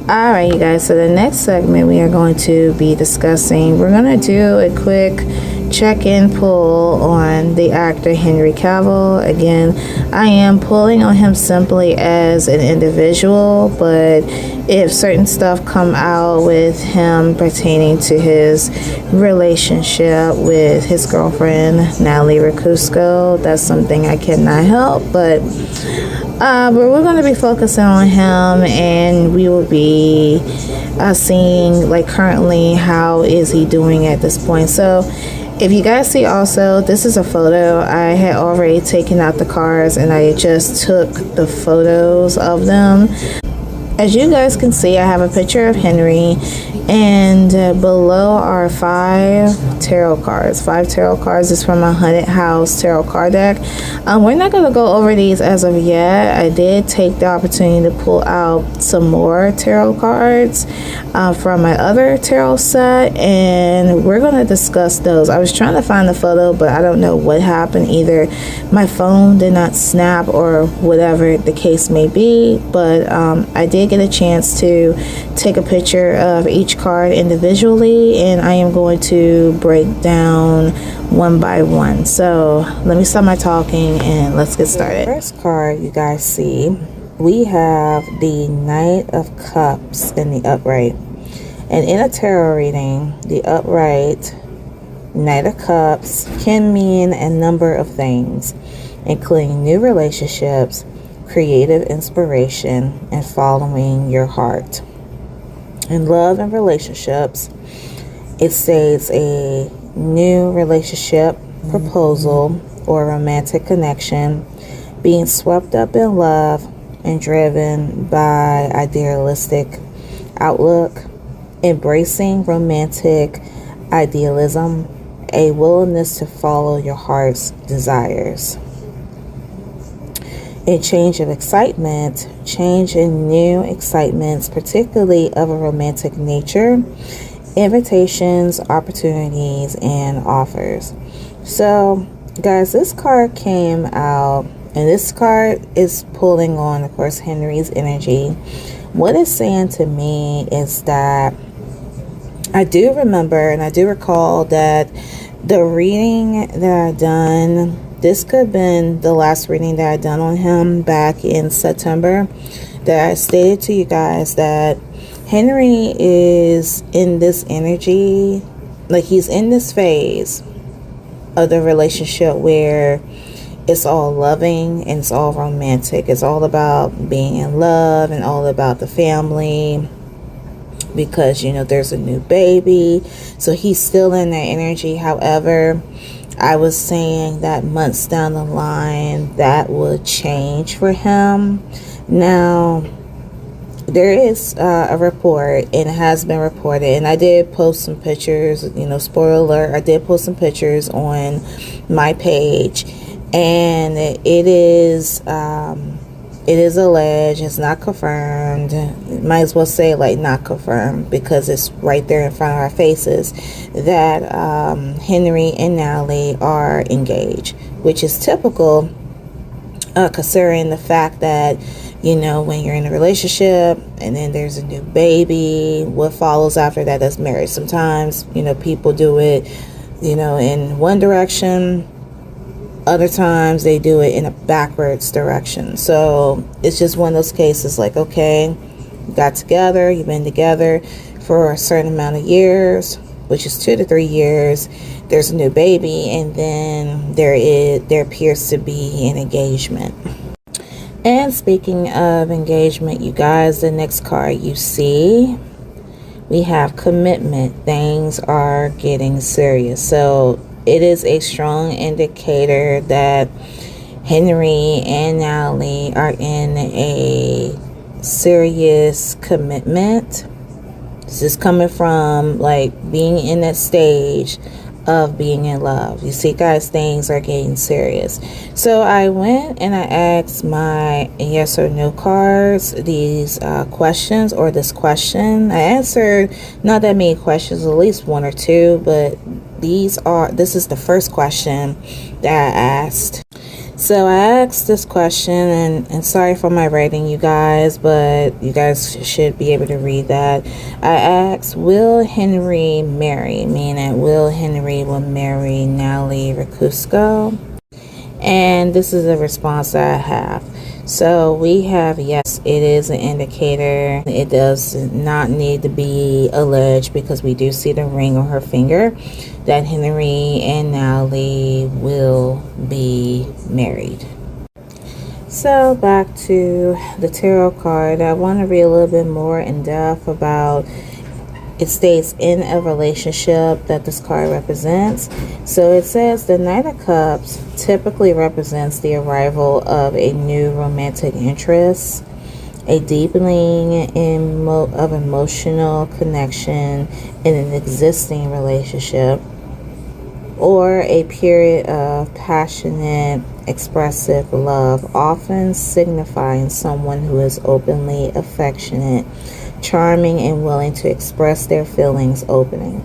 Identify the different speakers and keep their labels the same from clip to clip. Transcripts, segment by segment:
Speaker 1: Alright, you guys, so the next segment we are going to be discussing, we're going to do a quick check-in pull on the actor Henry Cavill. Again, I am pulling on him simply as an individual, but if certain stuff come out with him pertaining to his relationship with his girlfriend Natalie Racusco, that's something I cannot help, but we're going to be focusing on him, and we will be seeing like currently how is he doing at this point. So if you guys see, also this is a photo. I had already taken out the cards and I just took the photos of them. As you guys can see, I have a picture of Henry, and below are 5 tarot cards. 5 tarot cards. This is from my Haunted House tarot card deck. We're not going to go over these as of yet. I did take the opportunity to pull out some more tarot cards from my other tarot set, and we're going to discuss those. I was trying to find the photo, but I don't know what happened. Either my phone did not snap or whatever the case may be, but I did get a chance to take a picture of each card individually, and I am going to break down one by one. So let me stop my talking and let's get started. First card you guys see, we have the Knight of Cups in the upright, and in a tarot reading, the upright Knight of Cups can mean a number of things, including new relationships, creative inspiration, and following your heart. In love and relationships, it says a new relationship, proposal, or romantic connection, being swept up in love and driven by idealistic outlook, embracing romantic idealism, a willingness to follow your heart's desires. A change of excitement, change in new excitements, particularly of a romantic nature, invitations, opportunities, and offers. So, guys, this card came out, and this card is pulling on, of course, Henry's energy. What it's saying to me is that I do remember and I do recall that the reading that I done, this could have been the last reading that I done on him back in September, that I stated to you guys that Henry is in this energy, like he's in this phase of the relationship where it's all loving and it's all romantic. It's all about being in love and all about the family, because, you know, there's a new baby. So he's still in that energy. However, I was saying that months down the line that would change for him. Now, there is a report, and it has been reported, and I did post some pictures, you know, spoiler alert, I did post some pictures on my page, and it is alleged, it's not confirmed, might as well say like not confirmed because it's right there in front of our faces, that Henry and Natalie are engaged, which is typical considering the fact that, you know, when you're in a relationship and then there's a new baby, what follows after that is marriage. Sometimes, you know, people do it, you know, in one direction. Other times they do it in a backwards direction. So it's just one of those cases like, okay, you got together, you've been together for a certain amount of years, which is 2 to 3 years. There's a new baby, and then there appears to be an engagement. And speaking of engagement, you guys, the next card you see, we have commitment. Things are getting serious. So it is a strong indicator that Henry and Natalie are in a serious commitment. This is coming from like being in that stage of being in love. You see, guys, things are getting serious. So I went and I asked my yes or no cards these questions, or this question. I answered not that many questions, at least 1 or 2, but this is the first question that I asked. So I asked this question, and sorry for my writing, you guys, but you guys should be able to read that. I asked, will Henry marry? Meaning, will Henry marry Natalie Racusco? And this is a response that I have. So we have, yes, it is an indicator. It does not need to be alleged because we do see the ring on her finger that Henry and Natalie will be married. So back to the tarot card. I want to read a little bit more in depth about, it states in a relationship that this card represents. So it says the Knight of Cups typically represents the arrival of a new romantic interest, a deepening of emotional connection in an existing relationship, or a period of passionate, expressive love, often signifying someone who is openly affectionate, charming, and willing to express their feelings openly.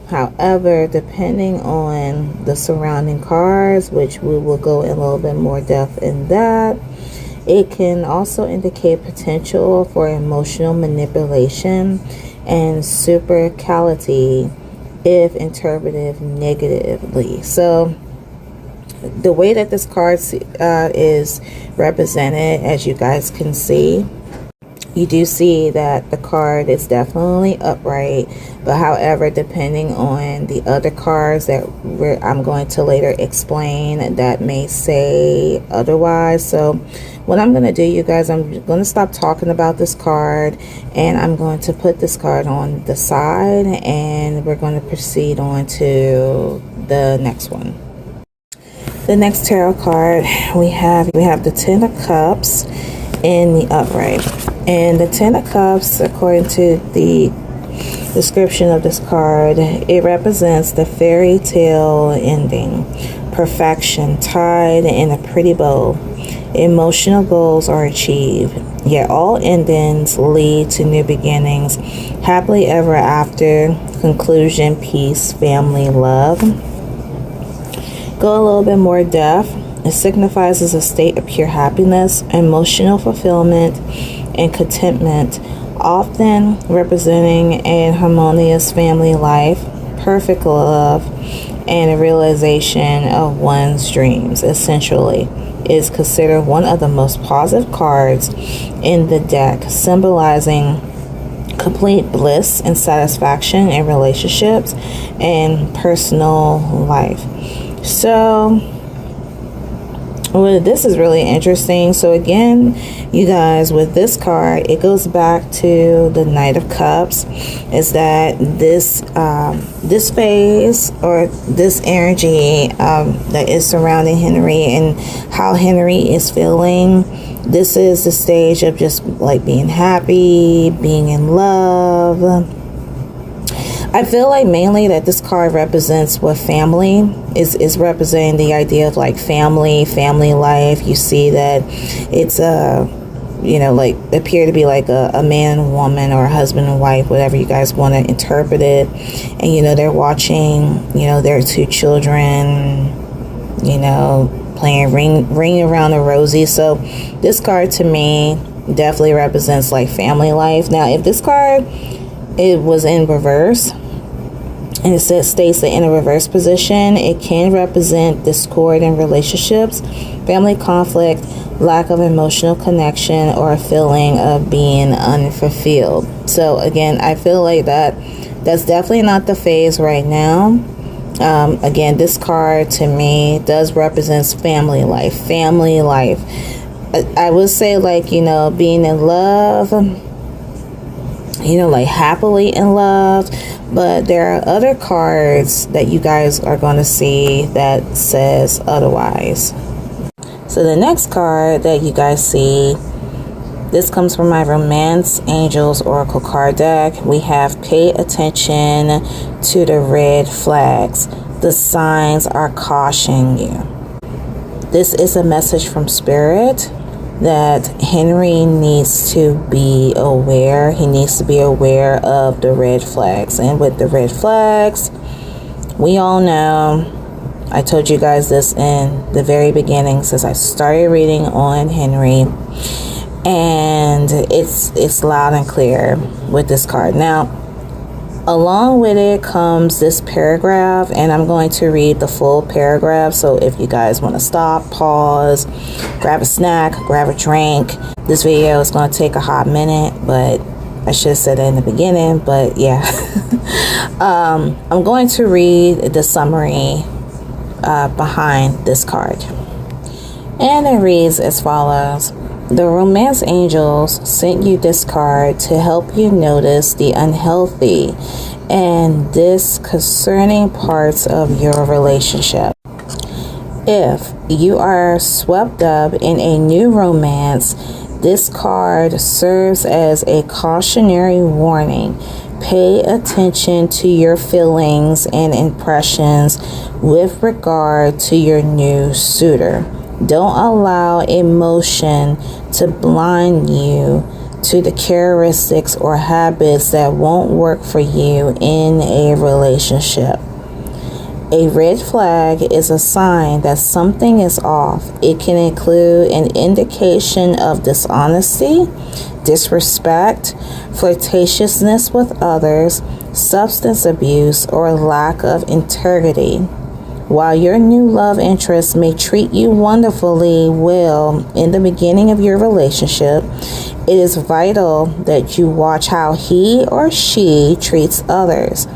Speaker 1: However, depending on the surrounding cards, which we will go in a little bit more depth in that, it can also indicate potential for emotional manipulation and superficiality if interpreted negatively. So the way that this card is represented, as you guys can see, you do see that the card is definitely upright, but however, depending on the other cards that I'm going to later explain, that may say otherwise. So what I'm going to do, you guys, I'm going to stop talking about this card, and I'm going to put this card on the side, and we're going to proceed on to the next one. The next tarot card we have the Ten of Cups in the upright. And the Ten of Cups, according to the description of this card, it represents the fairy tale ending, perfection tied in a pretty bow. Emotional goals are achieved, yet all endings lead to new beginnings, happily ever after, conclusion, peace, family, love. Go a little bit more depth. It signifies as a state of pure happiness, emotional fulfillment, and contentment, often representing a harmonious family life, perfect love, and a realization of one's dreams. Essentially, is considered one of the most positive cards in the deck, symbolizing complete bliss and satisfaction in relationships and personal life. So well, this is really interesting. So again, you guys, with this card, it goes back to the Knight of Cups, is that this this phase or this energy that is surrounding Henry and how Henry is feeling. This is the stage of just like being happy, being in love. I feel like mainly that this card represents what family is representing, the idea of like family life. You see that it's like appear to be like a man and woman, or a husband and wife, whatever you guys want to interpret it. And they're watching their two children playing ring around the rosy. So this card to me definitely represents like family life. Now if this card it was in reverse, and it states that in a reverse position, it can represent discord in relationships, family conflict, lack of emotional connection, or a feeling of being unfulfilled. So again, I feel like that's definitely not the phase right now. Again, this card to me does represent family life. I would say like, being in love, like happily in love. But there are other cards that you guys are going to see that says otherwise. So the next card that you guys see, this comes from my Romance Angels Oracle card deck. We have pay attention to the red flags. The signs are cautioning you. This is a message from Spirit that Henry needs to be aware. He needs to be aware of the red flags. And with the red flags, we all know I told you guys this in the very beginning since I started reading on Henry, and it's loud and clear with this card. Now, along with it comes this paragraph, and I'm going to read the full paragraph. So if you guys want to stop, pause, grab a snack, grab a drink. This video is going to take a hot minute, but I should have said it in the beginning, but yeah. I'm going to read the summary behind this card. And it reads as follows. The romance angels sent you this card to help you notice the unhealthy and disconcerting parts of your relationship. If you are swept up in a new romance, this card serves as a cautionary warning. Pay attention to your feelings and impressions with regard to your new suitor. Don't allow emotion to blind you to the characteristics or habits that won't work for you in a relationship. A red flag is a sign that something is off. It can include an indication of dishonesty, disrespect, flirtatiousness with others, substance abuse, or lack of integrity. While your new love interest may treat you wonderfully well in the beginning of your relationship, it is vital that you watch how he or she treats others.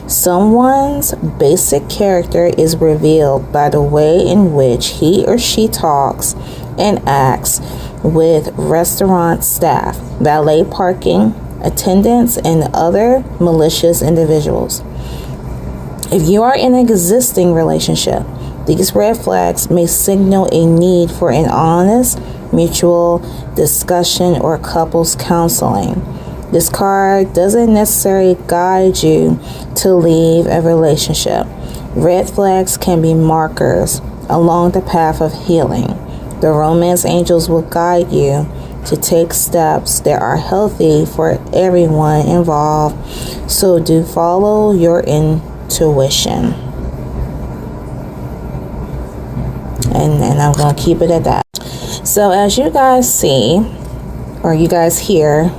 Speaker 1: Someone's basic character is revealed by the way in which he or she talks and acts with restaurant staff, valet parking attendants, and other malicious individuals. If you are in an existing relationship, these red flags may signal a need for an honest, mutual discussion or couples counseling. This card doesn't necessarily guide you to leave a relationship. Red flags can be markers along the path of healing. The romance angels will guide you to take steps that are healthy for everyone involved. So do follow your intuition. And I'm going to keep it at that. So as you guys see, or you guys hear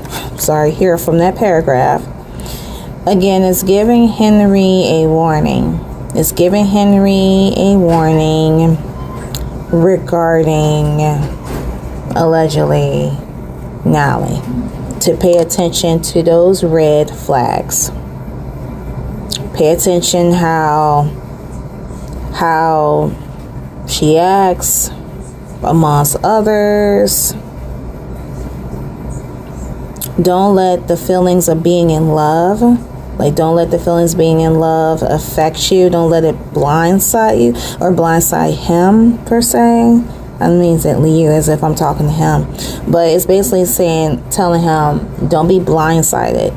Speaker 1: from that paragraph, again, it's giving Henry a warning. It's giving Henry a warning regarding allegedly Nally, to pay attention to those red flags. Pay attention how she acts amongst others. Don't let the feelings of being in love, don't let the feelings of being in love affect you. Don't let it blindside you or blindside him, per se. I mean, you, as if I'm talking to him. But it's basically telling him, don't be blindsided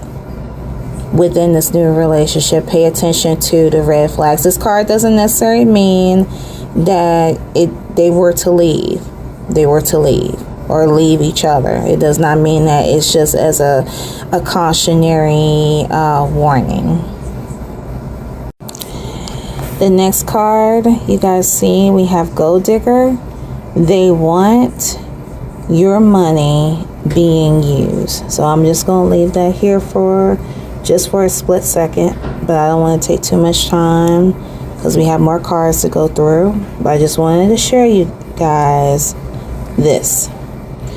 Speaker 1: within this new relationship. Pay attention to the red flags. This card doesn't necessarily mean that they were to leave. They were to leave or leave each other. It does not mean that. It's just as a cautionary warning. The next card you guys see, we have Gold Digger. They want your money being used. So I'm just going to leave that here for a split second, but I don't want to take too much time because we have more cards to go through. But I just wanted to share you guys this.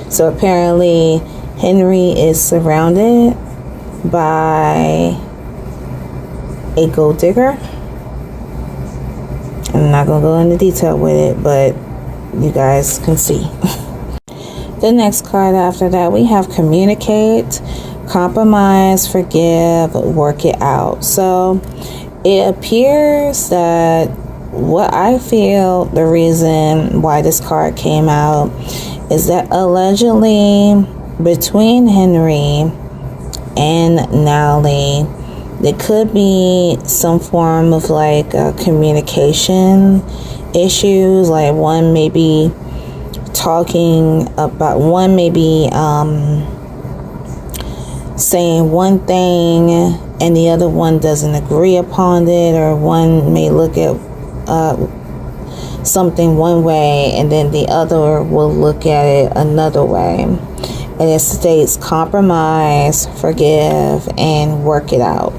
Speaker 1: So apparently Henry is surrounded by a gold digger. I'm not going to go into detail with it, but you guys can see. The next card after that, we have communicate, compromise, forgive, work it out. So it appears that what I feel the reason why this card came out is that allegedly between Henry and Nally, there could be some form of communication issues. Like one may be talking about, one may be saying one thing and the other one doesn't agree upon it, or one may look at something one way and then the other will look at it another way. And it states compromise, forgive, and work it out.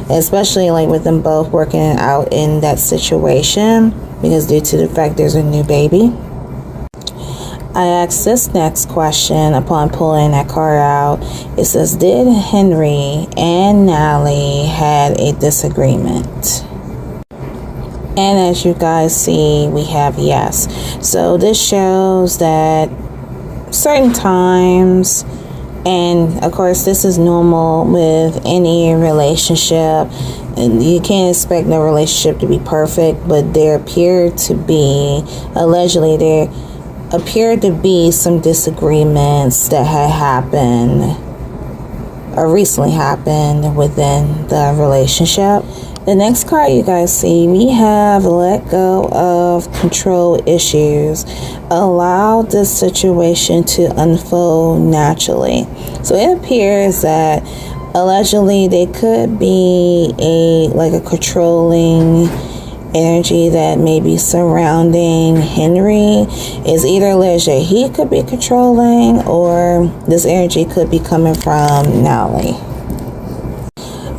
Speaker 1: Especially like with them both working it out in that situation, because due to the fact there's a new baby. I asked this next question upon pulling that card out. It says, did Henry and Nally had a disagreement? And as you guys see, we have yes. So this shows that certain times, and of course this is normal with any relationship, and you can't expect no relationship to be perfect, but there appeared to be, allegedly there appeared to be some disagreements that had happened or recently happened within the relationship. The next card you guys see, we have let go of control issues. Allow this situation to unfold naturally. So it appears that allegedly they could be a controlling energy that may be surrounding Henry. Is either alleged that he could be controlling, or this energy could be coming from Nally.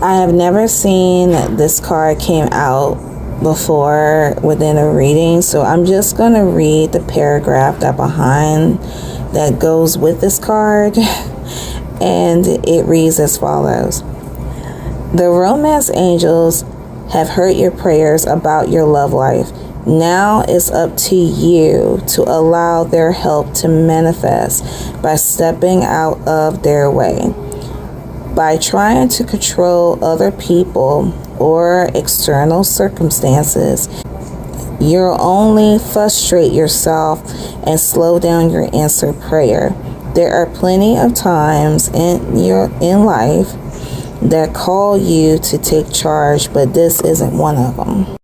Speaker 1: I have never seen this card came out before within a reading, so I'm just going to read the paragraph that goes with this card, and it reads as follows. The romance angels have heard your prayers about your love life. Now it's up to you to allow their help to manifest by stepping out of their way. By trying to control other people or external circumstances, you'll only frustrate yourself and slow down your answered prayer. There are plenty of times in life that call you to take charge, but this isn't one of them.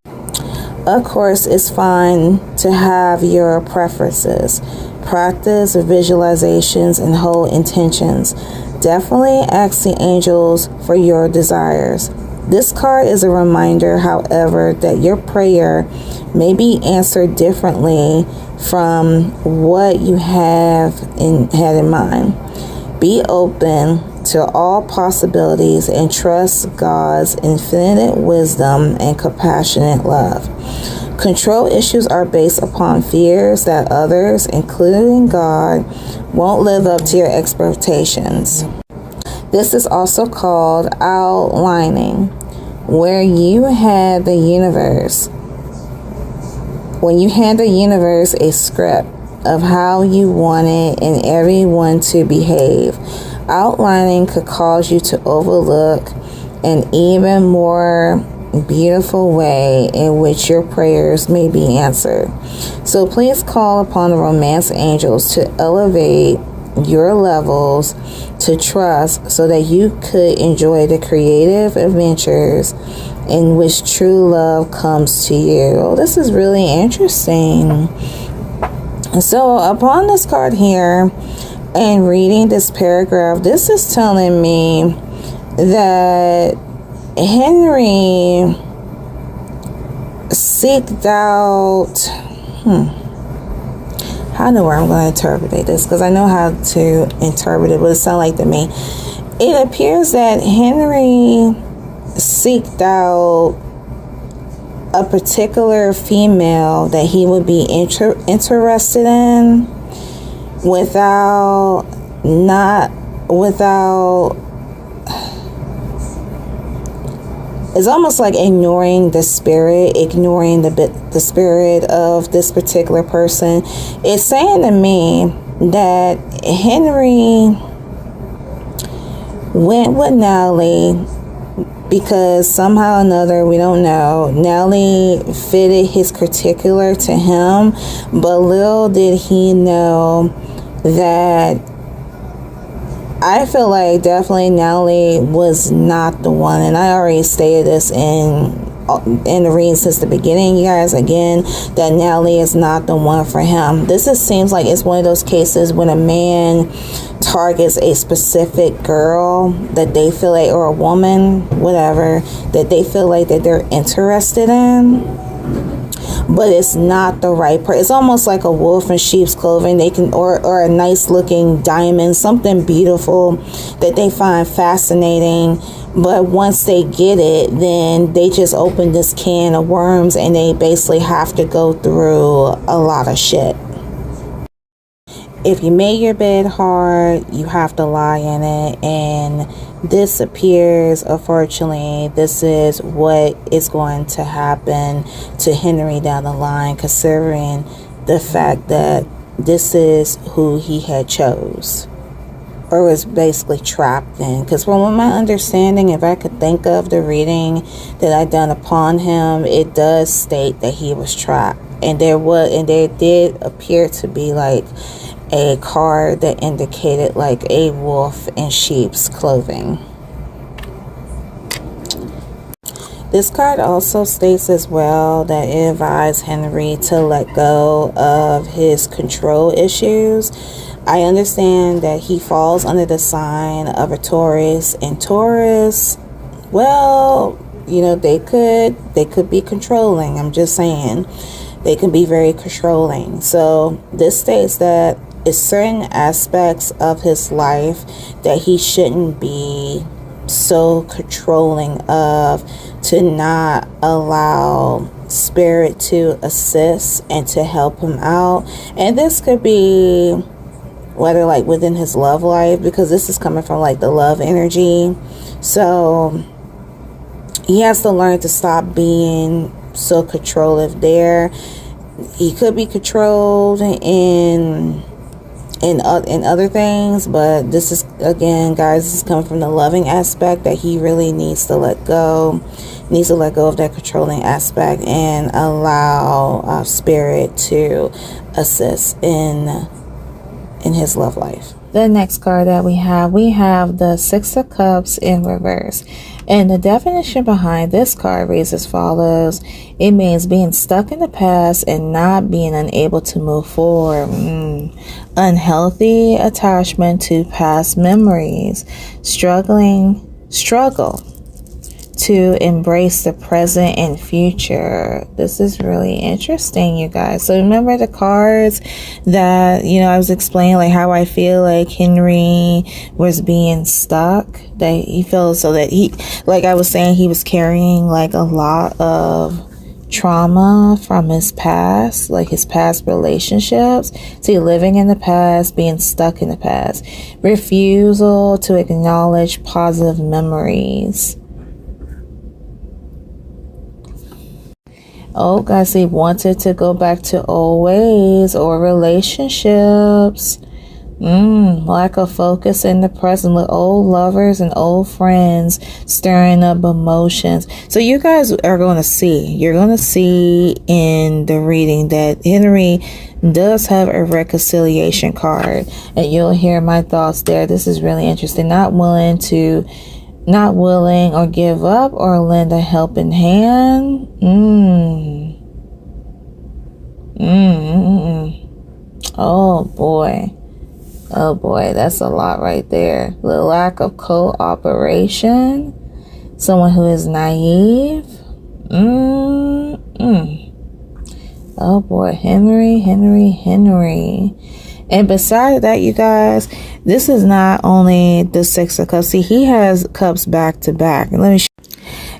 Speaker 1: Of course, it's fine to have your preferences. Practice visualizations and hold intentions. Definitely ask the angels for your desires. This card is a reminder, however, that your prayer may be answered differently from what you had in mind. Be open to all possibilities and trust God's infinite wisdom and compassionate love. Control issues are based upon fears that others, including God, won't live up to your expectations. This is also called outlining, where you had the universe. When you hand the universe a script of how you wanted and everyone to behave, outlining could cause you to overlook an even more beautiful way in which your prayers may be answered. So please call upon the romance angels to elevate your levels to trust so that you could enjoy the creative adventures in which true love comes to you. Oh, this is really interesting. So upon this card here and reading this paragraph, this is telling me that Henry seeked out, I know where I'm going to interpret this, because I know how to interpret it, but it sounds like to me, it appears that Henry seeked out a particular female that he would be interested in without it's almost like ignoring the spirit, ignoring the spirit of this particular person. It's saying to me that Henry went with Nally because somehow or another, we don't know, Nally fitted his particular to him, but little did he know that I feel like definitely Nally was not the one, and I already stated this in the reading since the beginning, you guys, again, that Nally is not the one for him. This just seems like it's one of those cases when a man targets a specific girl that they feel like, or a woman, whatever, that they feel like that they're interested in. but it's not the right person. It's almost like a wolf in sheep's clothing. They can, or a nice looking diamond, something beautiful that they find fascinating. But once they get it, then they just open this can of worms and they basically have to go through a lot of shit. If you made your bed hard, you have to lie in it. And this appears, unfortunately, this is what is going to happen to Henry down the line, considering the fact that this is who he had chose, or was basically trapped in. Because from my understanding, if I could think of the reading that I done upon him, it does state that he was trapped. And there did appear to be like a card that indicated like a wolf in sheep's clothing. This card also states as well that it advised Henry to let go of his control issues. I understand that he falls under the sign of a Taurus, and Taurus, well, you know, they could be controlling. I'm just saying, they can be very controlling. So this states that it's certain aspects of his life that he shouldn't be so controlling of, to not allow spirit to assist and to help him out. And this could be whether like within his love life, because this is coming from like the love energy. So he has to learn to stop being so controlling there. He could be controlled in other things, but this is, again, guys, this is coming from the loving aspect that he really needs to let go. Needs to let go of that controlling aspect and allow spirit to assist in his love life. The next card that we have the Six of Cups in reverse. And the definition behind this card reads as follows. It means being stuck in the past and not being unable to move forward. Unhealthy attachment to past memories. Struggle to embrace the present and future. This is really interesting, you guys. So remember the cards that, you know, I was explaining like how I feel like Henry was being stuck, that he feels, so that he, like I was saying, he was carrying like a lot of trauma from his past, like his past relationships. See, living in the past, being stuck in the past, refusal to acknowledge positive memories. Oh, guys, he wanted to go back to old ways or relationships. Lack of focus in the present with old lovers and old friends, stirring up emotions. So you guys are going to see, you're going to see in the reading that Henry does have a reconciliation card, and you'll hear my thoughts there. This is really interesting. Not willing or give up or lend a helping hand. Oh boy, that's a lot right there. The lack of cooperation. Someone who is naive. Oh boy, Henry. And beside that, you guys, this is not only the Six of Cups. See, he has cups back to back. Let me show you.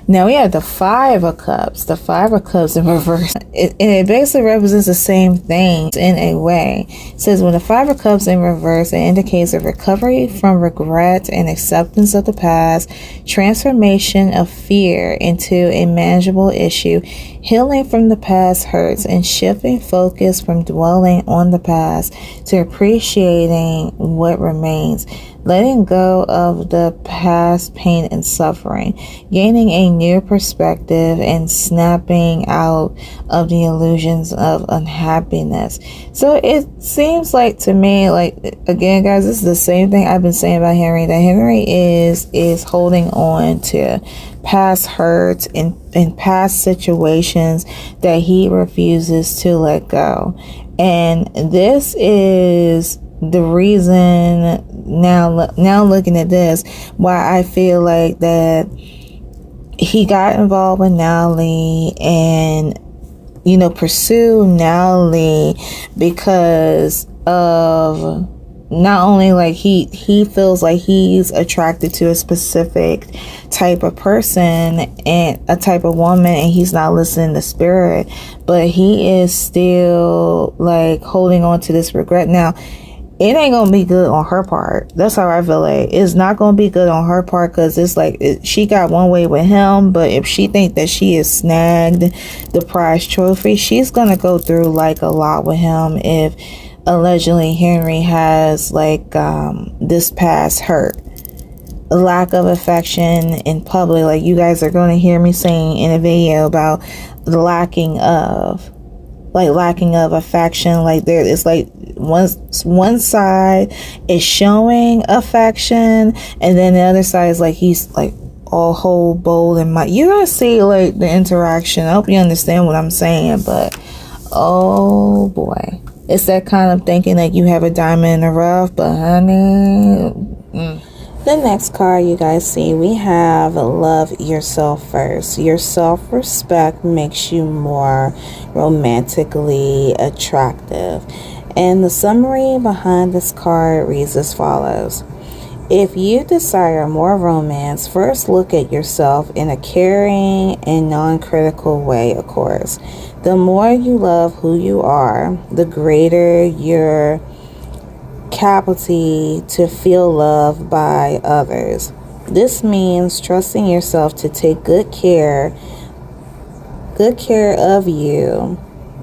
Speaker 1: Now we have the Five of Cups. The Five of Cups in reverse. It basically represents the same thing in a way. It says when the Five of Cups in reverse, it indicates a recovery from regret and acceptance of the past, transformation of fear into a manageable issue, healing from the past hurts, and shifting focus from dwelling on the past to appreciating what remains. Letting go of the past pain and suffering, gaining a new perspective, and snapping out of the illusions of unhappiness. So it seems like to me, like, again, guys, this is the same thing I've been saying about Henry, that Henry is holding on to past hurts and past situations that he refuses to let go. And this is the reason, now looking at this, why I feel like that he got involved with Natalie, and pursue Natalie because of not only like he feels like he's attracted to a specific type of person and a type of woman, and he's not listening to spirit, but he is still like holding on to this regret. Now, it ain't gonna be good on her part. That's how I feel like. It's not gonna be good on her part, because it's like she got one way with him, but if she think that she is snagged the prize trophy, she's gonna go through like a lot with him if allegedly Henry has like this past hurt, a lack of affection in public. Like, you guys are going to hear me saying in a video about the lacking of affection. Like, there is like one side is showing affection, and then the other side is like he's like all whole bold and you gotta see like the interaction. I hope you understand what I'm saying, but oh boy, it's that kind of thinking that you have a diamond in the rough, but honey. The next card you guys see, we have love yourself first. Your self-respect makes you more romantically attractive. And the summary behind this card reads as follows. If you desire more romance, first look at yourself in a caring and non-critical way, of course. The more you love who you are, the greater your capacity to feel loved by others. This means trusting yourself to take good care of you,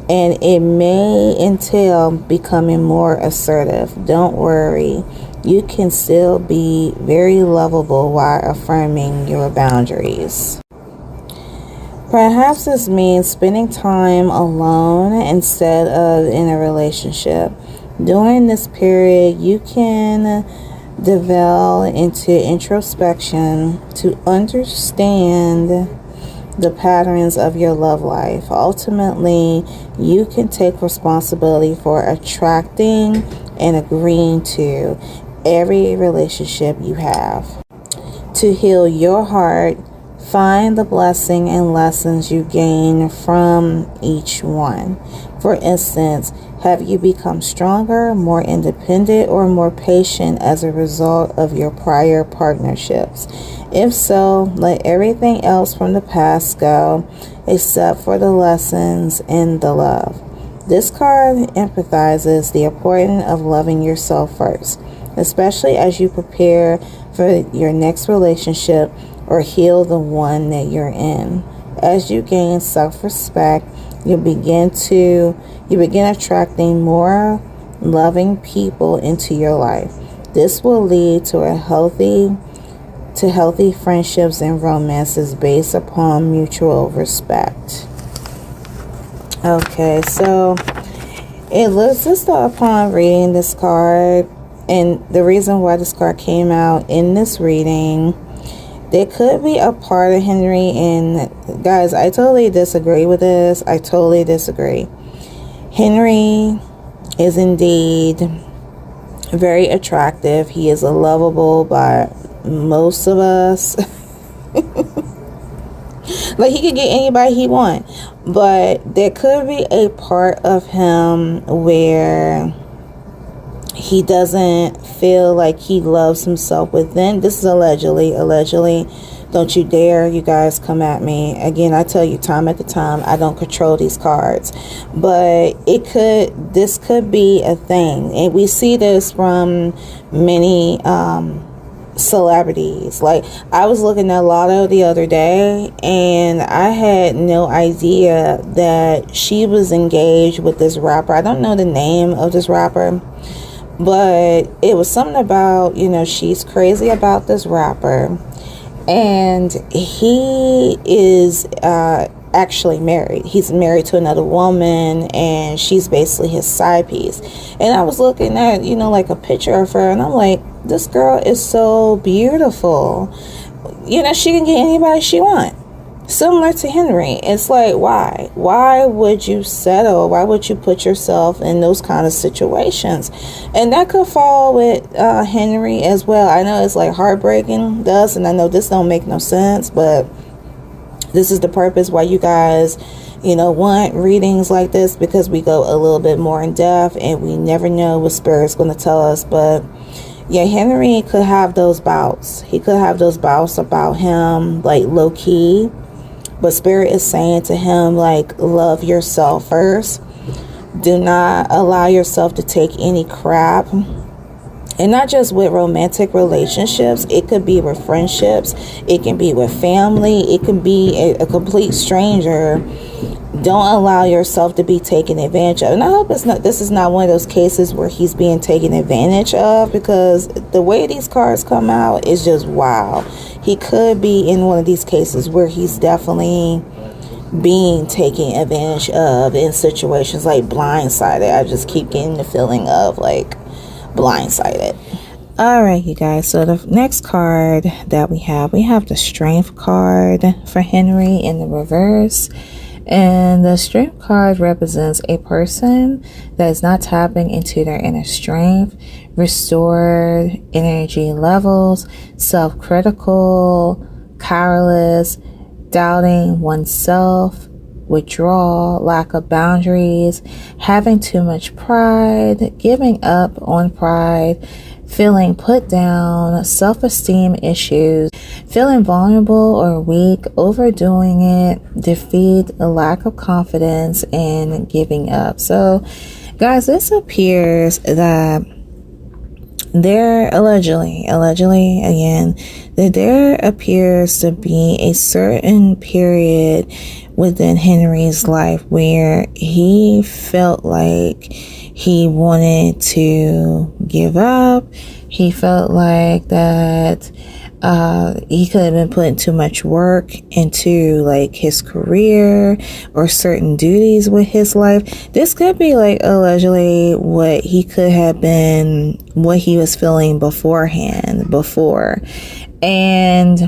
Speaker 1: and it may entail becoming more assertive. Don't worry, you can still be very lovable while affirming your boundaries. Perhaps this means spending time alone instead of in a relationship. During this period, you can delve into introspection to understand the patterns of your love life. Ultimately, you can take responsibility for attracting and agreeing to every relationship you have. To heal your heart, find the blessing and lessons you gain from each one. For instance, have you become stronger, more independent, or more patient as a result of your prior partnerships? If so, let everything else from the past go, except for the lessons and the love. This card empathizes the importance of loving yourself first, especially as you prepare for your next relationship or heal the one that you're in. As you gain self-respect, you begin attracting more loving people into your life. This will lead to healthy friendships and romances based upon mutual respect. Okay, so it looks just upon reading this card, and the reason why this card came out in this reading, there could be a part of Henry, and guys, I totally disagree with this. I totally disagree. Henry is indeed very attractive. He is lovable by most of us. Like, he could get anybody he wants, but there could be a part of him where he doesn't feel like he loves himself within. This is allegedly. Don't you dare, you guys, come at me. Again, I tell you time after time, I don't control these cards. But this could be a thing. And we see this from many celebrities. Like, I was looking at Lotto the other day, and I had no idea that she was engaged with this rapper. I don't know the name of this rapper, but it was something about, she's crazy about this rapper, and he is actually married. He's married to another woman, and she's basically his side piece. And I was looking at, like a picture of her, and I'm like, this girl is so beautiful. She can get anybody she wants. Similar to Henry. It's like, why? Why would you settle? Why would you put yourself in those kind of situations? And that could fall with Henry as well. I know it's like heartbreaking, and I know this don't make no sense, but This is the purpose why you guys, you know, want readings like this, because we go a little bit more in depth and we never know what Spirit's going to tell us. But yeah, Henry could have those bouts. He could have those bouts about him, like, low key. But Spirit is saying to him, like, love yourself first. Do not allow yourself to take any crap. And not just with romantic relationships. It could be with friendships. It can be with family. It can be a complete stranger. Don't allow yourself to be taken advantage of. And I hope this is not one of those cases where he's being taken advantage of, because the way these cards come out is just wow. He could be in one of these cases where he's definitely being taken advantage of in situations like blindsided. I just keep getting the feeling of like blindsided. All right, you guys, so the next card that we have the Strength card for Henry in the reverse. And the Strength card represents a person that is not tapping into their inner strength, restored energy levels, self-critical, powerless, doubting oneself, withdrawal, lack of boundaries, having too much pride, giving up on pride, feeling put down, self-esteem issues, feeling vulnerable or weak, overdoing it, defeat, a lack of confidence, and giving up. So, guys, this appears that there allegedly again, that there appears to be a certain period within Henry's life where he felt like he wanted to give up. He felt like that he could have been putting too much work into like his career or certain duties with his life. This could be like allegedly what he could have been, what he was feeling before. And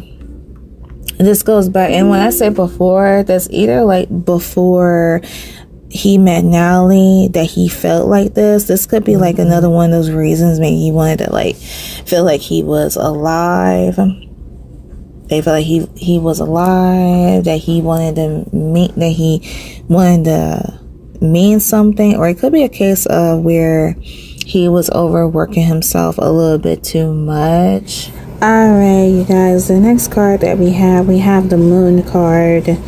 Speaker 1: this goes back, and when I say before, that's either like before he met Natalie that he felt like this. This could be like another one of those reasons maybe he wanted to like feel like he was alive. They felt like he was alive, that he wanted to mean something. Or it could be a case of where he was overworking himself a little bit too much. Alright, you guys, the next card that we have the Moon card.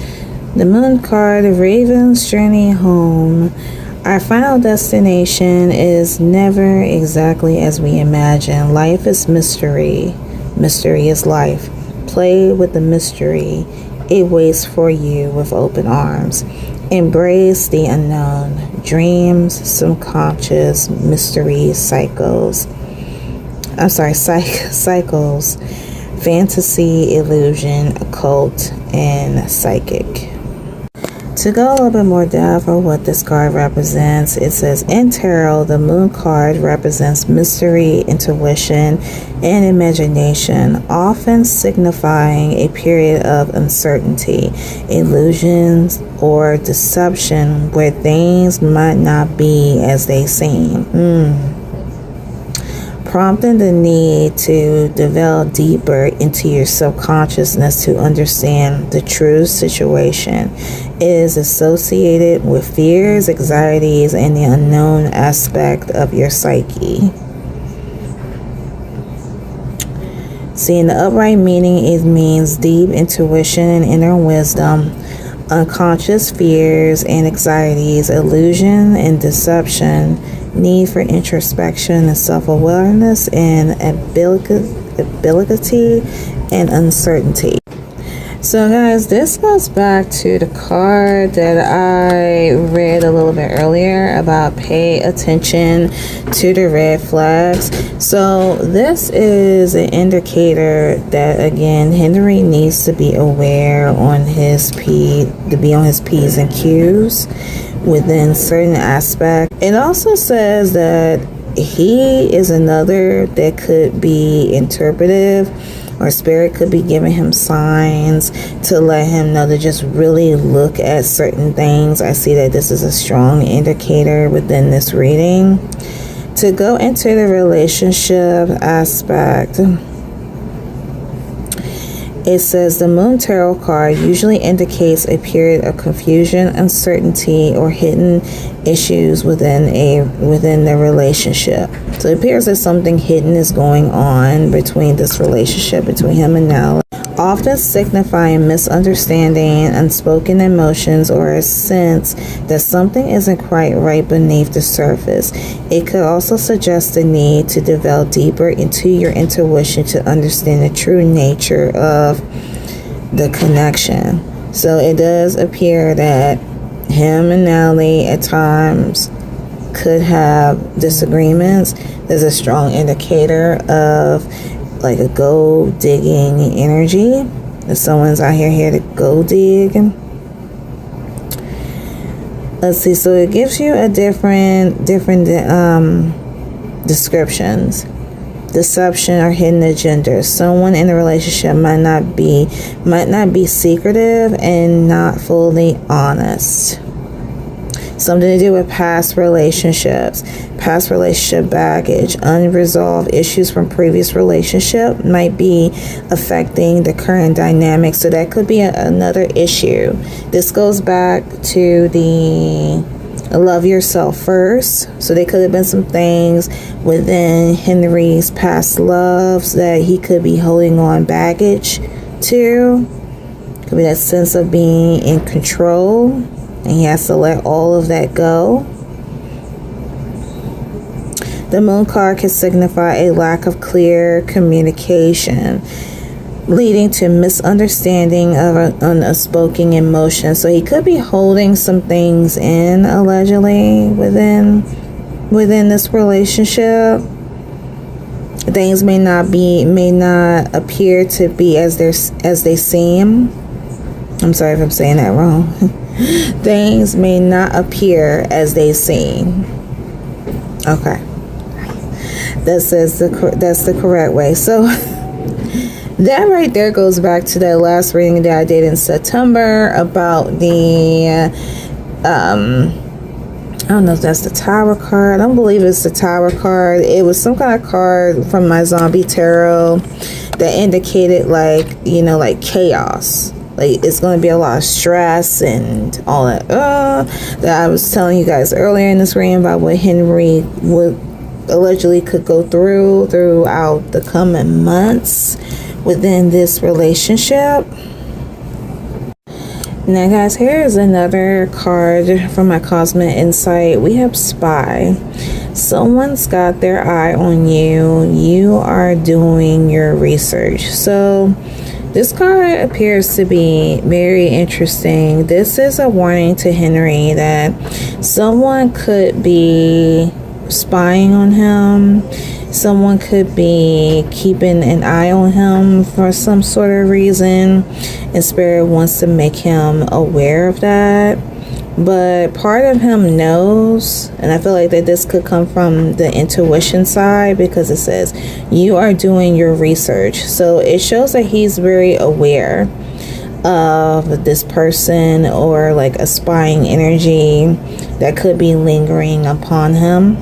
Speaker 1: The Moon card, Raven's Journey Home. Our final destination is never exactly as we imagine. Life is mystery. Mystery is life. Play with the mystery. It waits for you with open arms. Embrace the unknown. Dreams, subconscious, mystery, cycles, fantasy, illusion, occult, and psychic. To go a little bit more depth of what this card represents, it says in tarot, the Moon card represents mystery, intuition, and imagination, often signifying a period of uncertainty, illusions, or deception where things might not be as they seem. Prompting the need to delve deeper into your subconsciousness to understand the true situation. It is associated with fears, anxieties, and the unknown aspect of your psyche. See, in the upright meaning, it means deep intuition and inner wisdom, unconscious fears and anxieties, illusion and deception, need for introspection and self-awareness, and ability and uncertainty. So guys, this goes back to the card that I read a little bit earlier about pay attention to the red flags. So this is an indicator that, again, Henry needs to be aware on his P's and Q's within certain aspects. It also says that he is another that could be interpretive, or spirit could be giving him signs to let him know to just really look at certain things. I see that this is a strong indicator within this reading. To go into the relationship aspect, It says the Moon Tarot card usually indicates a period of confusion, uncertainty, or hidden issues within the relationship. So it appears that something hidden is going on between this relationship between him and Nell, often signifying misunderstanding, unspoken emotions, or a sense that something isn't quite right beneath the surface. It could also suggest the need to delve deeper into your intuition to understand the true nature of the connection. So it does appear that him and Nelly at times could have disagreements. There's a strong indicator of like a gold digging energy. If someone's out here to gold dig. Let's see, so it gives you a different descriptions. Deception or hidden agenda. Someone in a relationship might not be secretive and not fully honest. Something to do with past relationships, past relationship baggage, unresolved issues from previous relationship might be affecting the current dynamic. So that could be another issue. This goes back to the love yourself first. So there could have been some things within Henry's past loves that he could be holding on baggage to. Could be that sense of being in control, and he has to let all of that go. The Moon card can signify a lack of clear communication, leading to misunderstanding of unspoken emotion. So he could be holding some things in, allegedly, within this relationship. Things may not appear to be as they seem. I'm sorry if I'm saying that wrong. Things may not appear as they seem. Okay, that's the correct way. So that right there goes back to that last reading that I did in September about the I don't know if that's the Tower card. I don't believe it's the Tower card. It was some kind of card from my zombie tarot that indicated like chaos. Like it's going to be a lot of stress and all that that I was telling you guys earlier in this reading about what Henry would allegedly could go throughout the coming months within this relationship. Now guys, here's another card from my Cosmic Insight. We have Spy. Someone's got their eye on you. You are doing your research. So this card appears to be very interesting. This is a warning to Henry that someone could be spying on him. Someone could be keeping an eye on him for some sort of reason, and Spirit wants to make him aware of that. But part of him knows, and I feel like that this could come from the intuition side, because it says you are doing your research. So it shows that he's very aware of this person, or like a spying energy that could be lingering upon him.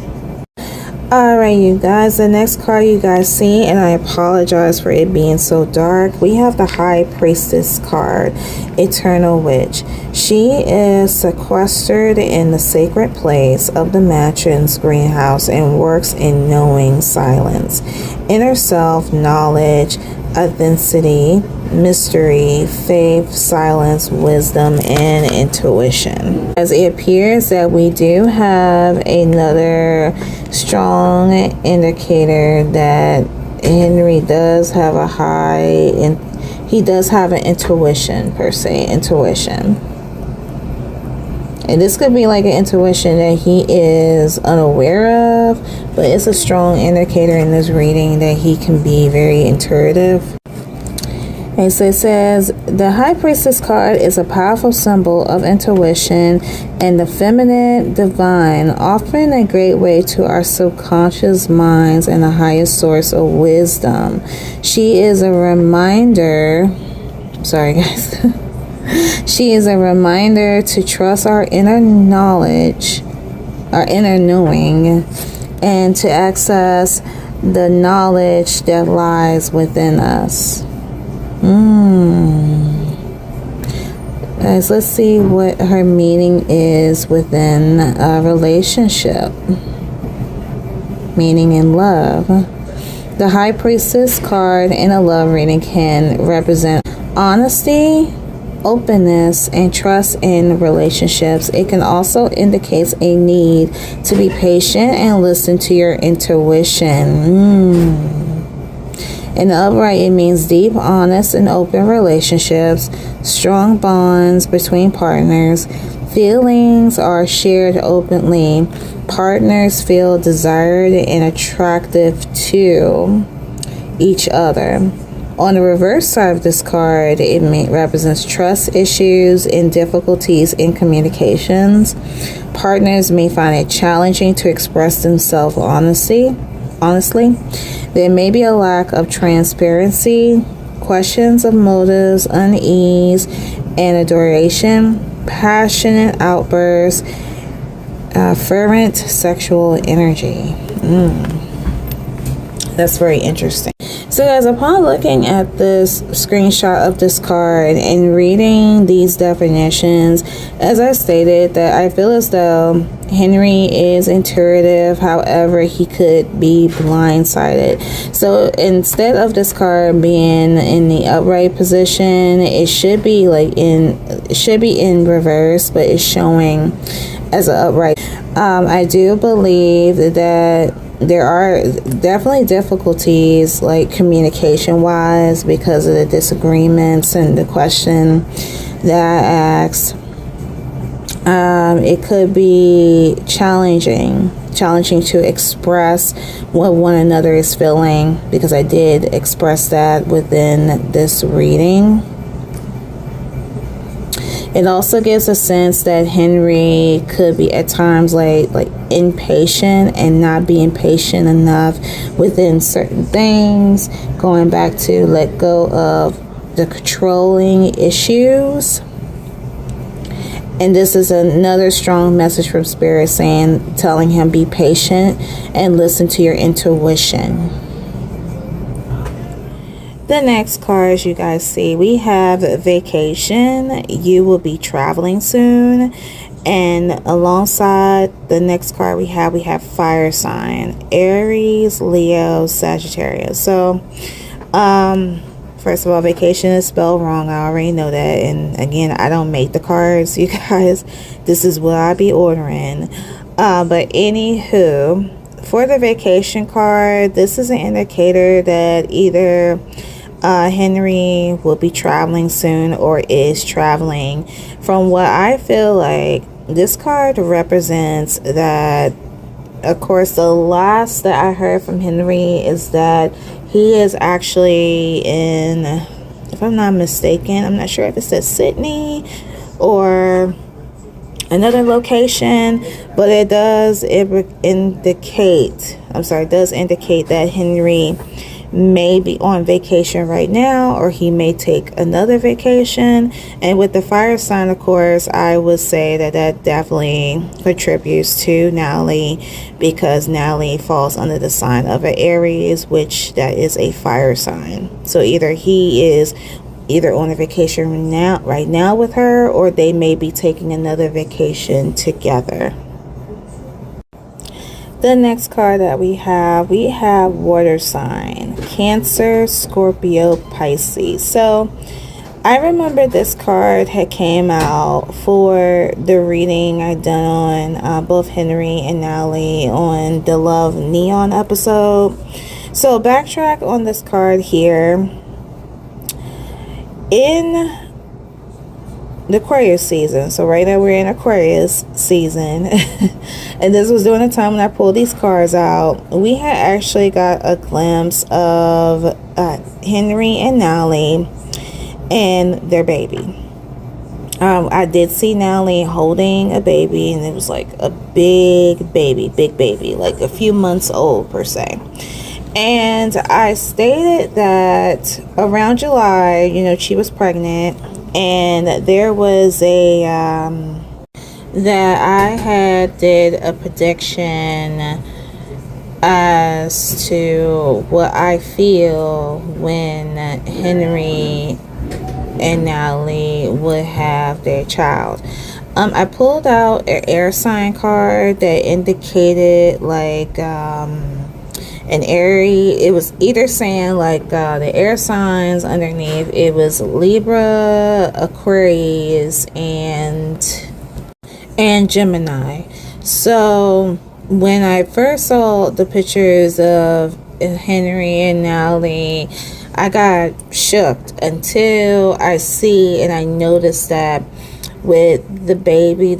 Speaker 1: Alright you guys, the next card you guys see, and I apologize for it being so dark, we have the High Priestess card, Eternal Witch. She is sequestered in the sacred place of the mansion's greenhouse and works in knowing silence, inner self, knowledge, authenticity, mystery, faith, silence, wisdom, and intuition. As it appears that we do have another strong indicator that Henry does have a high, he does have an intuition per se, intuition. And this could be like an intuition that he is unaware of, but it's a strong indicator in this reading that he can be very intuitive. And so it says, the High Priestess card is a powerful symbol of intuition and the feminine divine, offering a great way to our subconscious minds and the highest source of wisdom. She is a reminder, sorry guys, she is a reminder to trust our inner knowledge, our inner knowing, and to access the knowledge that lies within us. Guys, let's see what her meaning is within a relationship. Meaning in love. The High Priestess card in a love reading can represent honesty, openness, and trust in relationships. It can also indicate a need to be patient and listen to your intuition. In the upright, it means deep, honest, and open relationships, strong bonds between partners. Feelings are shared openly. Partners feel desired and attractive to each other. On the reverse side of this card, it represents trust issues and difficulties in communications. Partners may find it challenging to express themselves honestly. There may be a lack of transparency, questions of motives, unease, and adoration, passionate outbursts, fervent sexual energy. That's very interesting. So guys, upon looking at this screenshot of this card and reading these definitions, as I stated, that I feel as though Henry is intuitive, however he could be blindsided. So instead of this card being in the upright position, it should be in reverse, but it's showing as an upright. I do believe that there are definitely difficulties, like communication wise, because of the disagreements and the question that I asked. It could be challenging to express what one another is feeling, because I did express that within this reading. It also gives a sense that Henry could be at times like impatient and not being patient enough within certain things, going back to let go of the controlling issues. And this is another strong message from Spirit telling him be patient and listen to your intuition. The next cards you guys see, we have vacation. You will be traveling soon. And alongside the next card we have fire sign, Aries, Leo, Sagittarius. So first of all, vacation is spelled wrong. I already know that. And again, I don't make the cards, you guys. This is what I be ordering. But anywho, for the vacation card, this is an indicator that either Henry will be traveling soon or is traveling. From what I feel like, this card represents that, of course, the last that I heard from Henry is that he is actually in, if I'm not mistaken, I'm not sure if it says Sydney or another location, but it does indicate that Henry may be on vacation right now, or he may take another vacation. And with the fire sign, of course, I would say that definitely contributes to Nally, because Nally falls under the sign of an Aries, which that is a fire sign. So either he is on a vacation right now with her, or they may be taking another vacation together. The next card that we have water sign, Cancer, Scorpio, Pisces. So I remember this card had came out for the reading I done on both Henry and Nally on the Love Neon episode. So backtrack on this card here. In the Aquarius season, so right now we're in Aquarius season, and this was during the time when I pulled these cards out. We had actually got a glimpse of Henry and Nally and their baby. I did see Nally holding a baby, and it was like a big baby, like a few months old per se. And I stated that around July, she was pregnant. And there was that I had did a prediction as to what I feel when Henry and Natalie would have their child. I pulled out an air sign card that indicated like an airy. It was either saying like the air signs underneath. It was Libra, Aquarius, and Gemini. So when I first saw the pictures of Henry and Natalie, I got shook until I see and I noticed that with the baby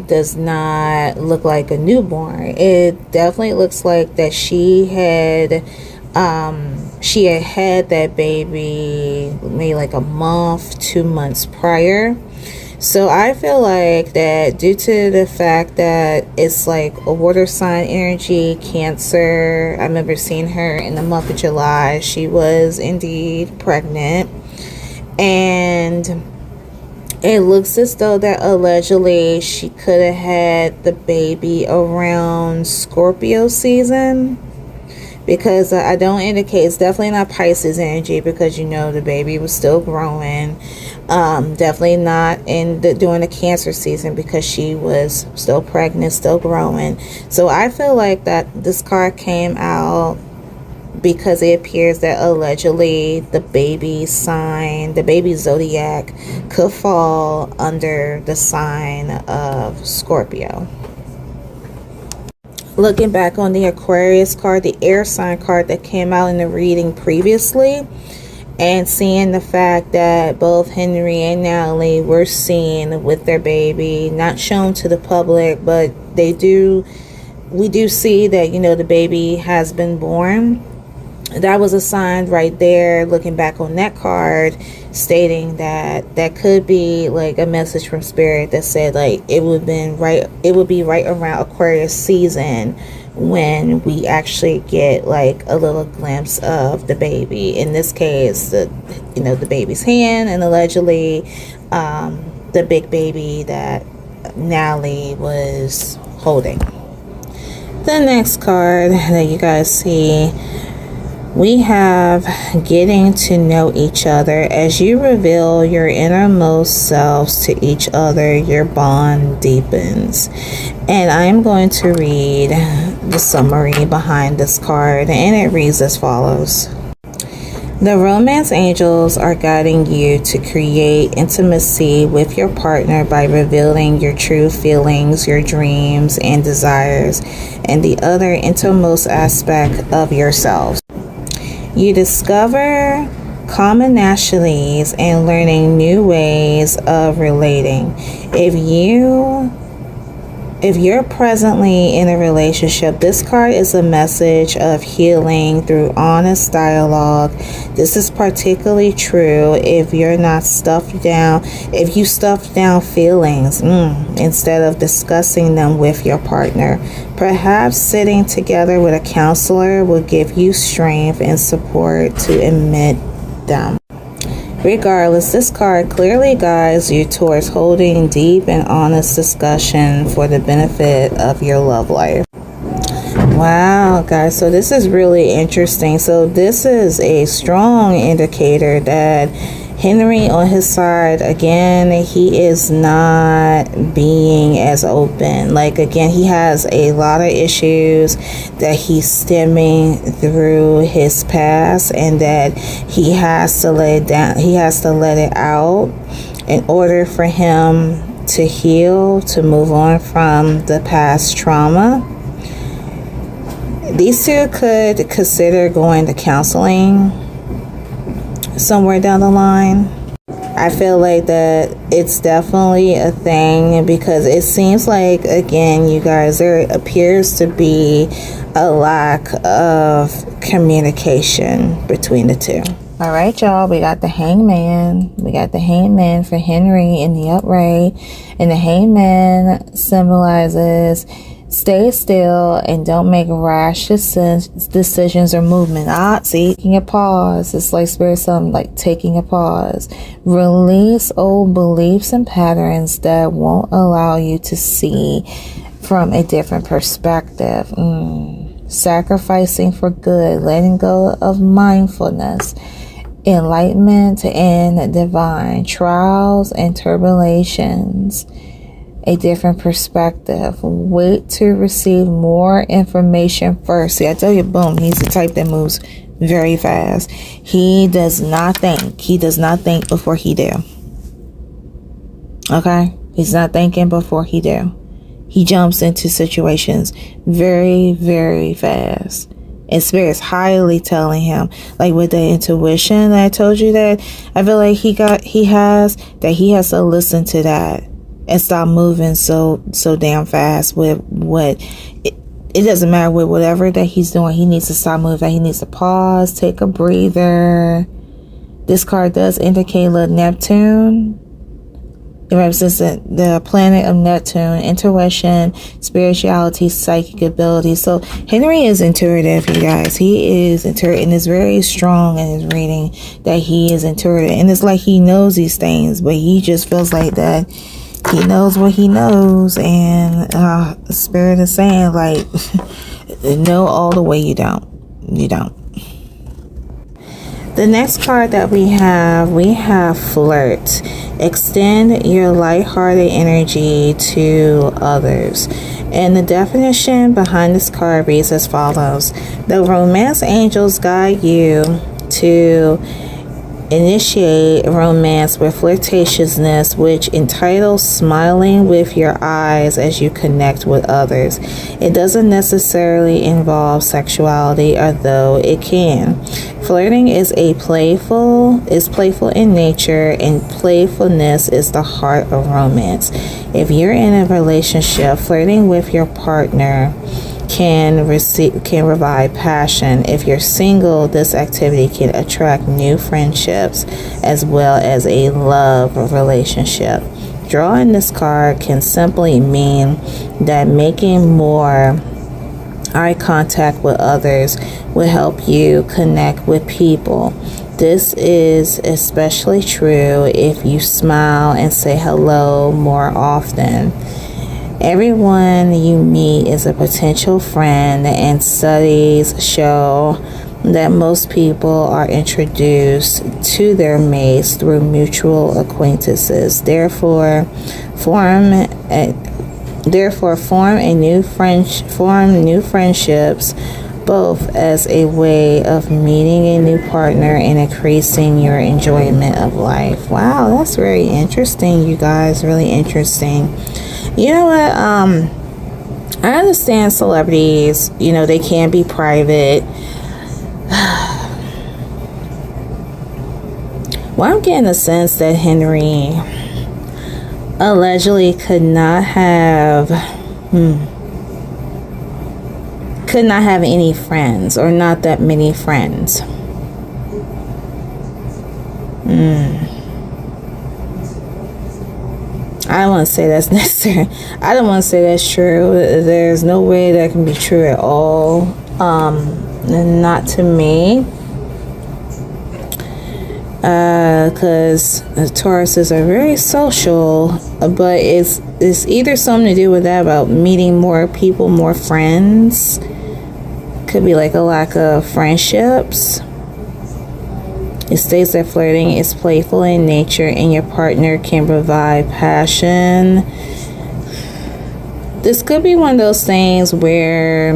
Speaker 1: does not look like a newborn. It definitely looks like that she had had that baby maybe like a month, 2 months prior. So I feel like that due to the fact that it's like a water sign energy, Cancer. I remember seeing her in the month of July. She was indeed pregnant, and it looks as though that allegedly she could have had the baby around Scorpio season, because I don't indicate, it's definitely not Pisces energy, because you know the baby was still growing. Definitely not during the Cancer season, because she was still pregnant, still growing. So I feel like that this card came out because it appears that allegedly the baby sign, the baby zodiac, could fall under the sign of Scorpio. Looking back on the Aquarius card, the air sign card that came out in the reading previously, and seeing the fact that both Henry and Natalie were seen with their baby, not shown to the public, but we do see that, you know, the baby has been born. That was a sign right there, looking back on that card, stating that that could be like a message from spirit that said like it would be right around Aquarius season when we actually get like a little glimpse of the baby. In this case, the baby's hand, and allegedly the big baby that Natalie was holding. The next card that you guys see, we have getting to know each other. As you reveal your innermost selves to each other, your bond deepens. And I'm going to read the summary behind this card, and it reads as follows. The romance angels are guiding you to create intimacy with your partner by revealing your true feelings, your dreams and desires, and the other innermost aspect of yourselves. You discover commonalities and learning new ways of relating. If you're presently in a relationship, this card is a message of healing through honest dialogue. This is particularly true if you're not if you stuff down feelings instead of discussing them with your partner. Perhaps sitting together with a counselor will give you strength and support to admit them. Regardless, this card clearly guides you towards holding deep and honest discussion for the benefit of your love life. Wow, guys, so this is really interesting. So this is a strong indicator that Henry on his side, again, he is not being as open. Like, again, he has a lot of issues that he's stemming through his past, and that he has to let it down. He has to let it out in order for him to heal, to move on from the past trauma. These two could consider going to counseling somewhere down the line. I feel like that it's definitely a thing, because it seems like, again, you guys, there appears to be a lack of communication between the two. All right, y'all, we got the hangman. We got the hangman for Henry in the upright, and the hangman symbolizes stay still and don't make rash decisions or movement. Taking a pause. It's like spirit, something like taking a pause. Release old beliefs and patterns that won't allow you to see from a different perspective. sacrificing for good, letting go of mindfulness, enlightenment and divine, trials and tribulations, a different perspective. Wait to receive more information first. See, I tell you, boom, he's the type that moves very fast. He does not think. He does not think before he do. Okay? He's not thinking before he do. He jumps into situations very, very fast. And Spirit's highly telling him, like with the intuition that I told you, that I feel like he has to listen to that and stop moving so damn fast with what it doesn't matter with whatever that he's doing. He needs to stop moving. He needs to pause, take a breather. This card does indicate Neptune. It represents the planet of Neptune, intuition, spirituality, psychic ability. So Henry is intuitive, you guys. He is intuitive, and it's very strong in his reading that he is intuitive. And it's like he knows these things, but he just feels like that he knows what he knows. And Spirit is saying, like, know all the way you don't. You don't. The next card that we have flirt. Extend your lighthearted energy to others. And the definition behind this card reads as follows. The romance angels guide you to initiate romance with flirtatiousness, which entitles smiling with your eyes as you connect with others. It doesn't necessarily involve sexuality, although it can. Flirting is playful in nature, and playfulness is the heart of romance. If you're in a relationship, flirting with your partner can revive passion. If you're single, this activity can attract new friendships as well as a love relationship. Drawing this card can simply mean that making more eye contact with others will help you connect with people. This is especially true if you smile and say hello more often. Everyone you meet is a potential friend, and studies show that most people are introduced to their mates through mutual acquaintances. Therefore, form new friendships, both as a way of meeting a new partner and increasing your enjoyment of life. Wow, that's very interesting, you guys. Really interesting. You know what? I understand celebrities, they can be private. Well, I'm getting a sense that Henry allegedly could not have any friends, or not that many friends. I don't want to say that's necessary. I don't want to say that's true. There's no way that can be true at all. Not to me. Because Tauruses are very social, but it's either something to do with that, about meeting more people, more friends. Could be like a lack of friendships. It states that flirting is playful in nature and your partner can provide passion. This could be one of those things where,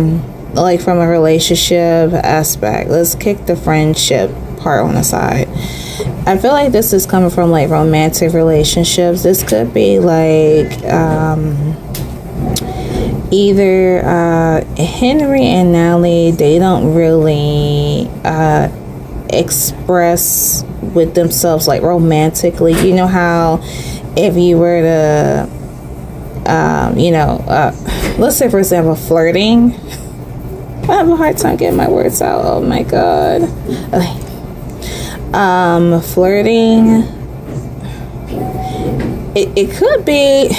Speaker 1: like, from a relationship aspect, let's kick the friendship part on the side. I feel like this is coming from like romantic relationships. This could be like either Henry and Natalie, they don't really express with themselves like romantically. You know how if you were to let's say for example flirting, I have a hard time getting my words out. Oh my god. Okay. Flirting, it could be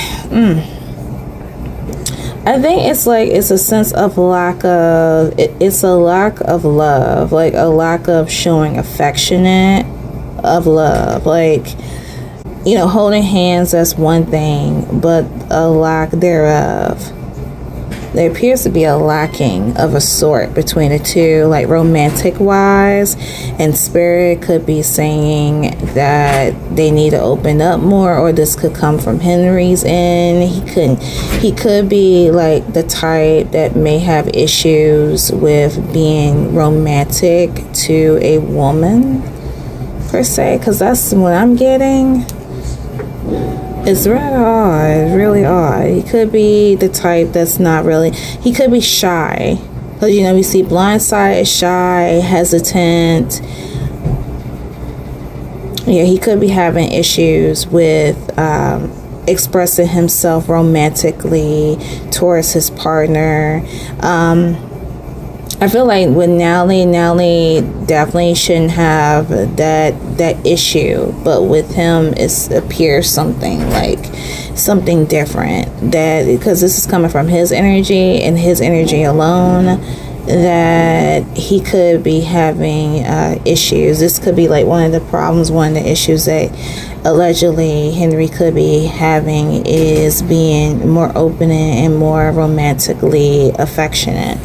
Speaker 1: I think it's a sense of it's a lack of love, like a lack of showing affectionate of love. Like, holding hands, that's one thing, but a lack thereof. there appears to be a lacking of a sort between the two, like romantic wise, and spirit could be saying that they need to open up more, or this could come from Henry's end. He could be like the type that may have issues with being romantic to a woman per se, because that's what I'm getting. It's rather odd, really odd. He could be the type that's not really, he could be shy. Because, you know, we see blindsided, shy, hesitant. Yeah, he could be having issues with expressing himself romantically towards his partner. I feel like with Nally definitely shouldn't have that issue, but with him it appears something different, that because this is coming from his energy and his energy alone, that he could be having issues. This could be like one of the problems, one of the issues that allegedly Henry could be having is being more open and more romantically affectionate.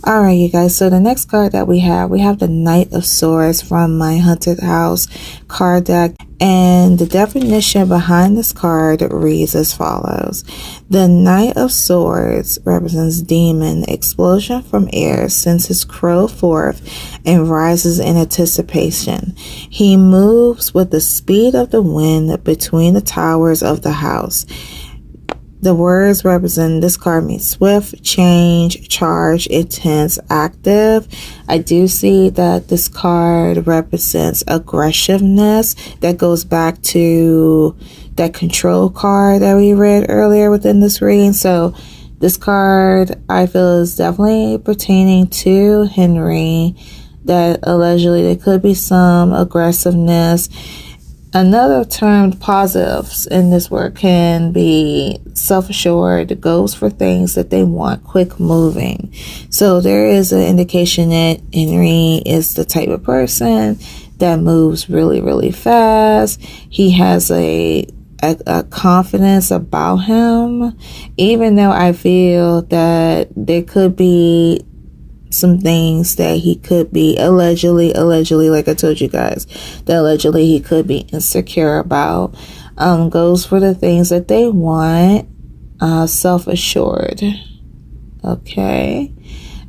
Speaker 1: Alright, you guys, so the next card that we have the Knight of Swords from my Haunted House card deck, and the definition behind this card reads as follows. The Knight of Swords represents demon, explosion from air, sends his crow forth and rises in anticipation. He moves with the speed of the wind between the towers of the house. The words represent this card means swift, change, charge, intense, active. I do see that this card represents aggressiveness. That goes back to that control card that we read earlier within this reading. So this card, I feel, is definitely pertaining to Henry, that allegedly there could be some aggressiveness. Another term, positives in this word, can be self-assured, goes for things that they want, quick moving. So there is an indication that Henry is the type of person that moves really, really fast. He has a confidence about him, even though I feel that there could be some things that he could be allegedly, like I told you guys, that allegedly he could be insecure about. Goes for the things that they want, self-assured. Okay.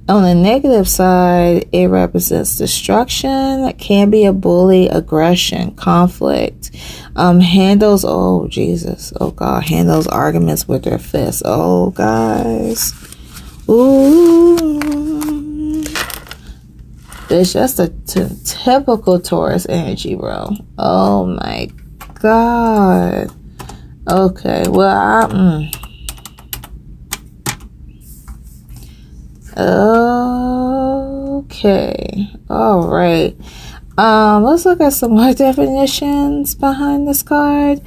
Speaker 1: On the negative side, it represents destruction. It can be a bully, aggression, conflict. Handles, oh Jesus, oh God, handles arguments with their fists. Oh guys. Ooh. It's just a typical Taurus energy, bro. Oh my God. Okay, well, okay, all right. Let's look at some more definitions behind this card,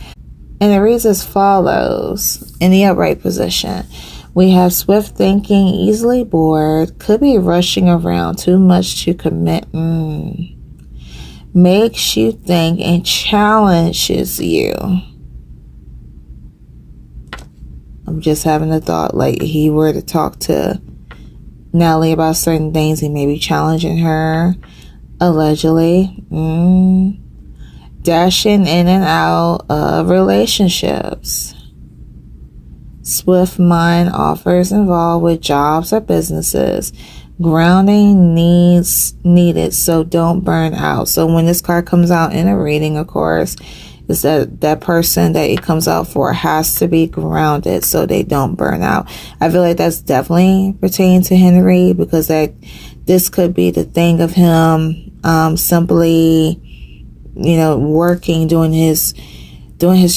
Speaker 1: and it reads as follows. In the upright position, we have swift thinking, easily bored, could be rushing around, too much to commit. Makes you think and challenges you. I'm just having a thought, like he were to talk to Nellie about certain things, he may be challenging her, allegedly. Dashing in and out of relationships. Swift mind, offers involved with jobs or businesses. Grounding needed, so don't burn out. So when this card comes out in a reading, of course, is that person that it comes out for has to be grounded so they don't burn out. I feel like that's definitely pertaining to Henry, because this could be the thing of him simply, working, doing his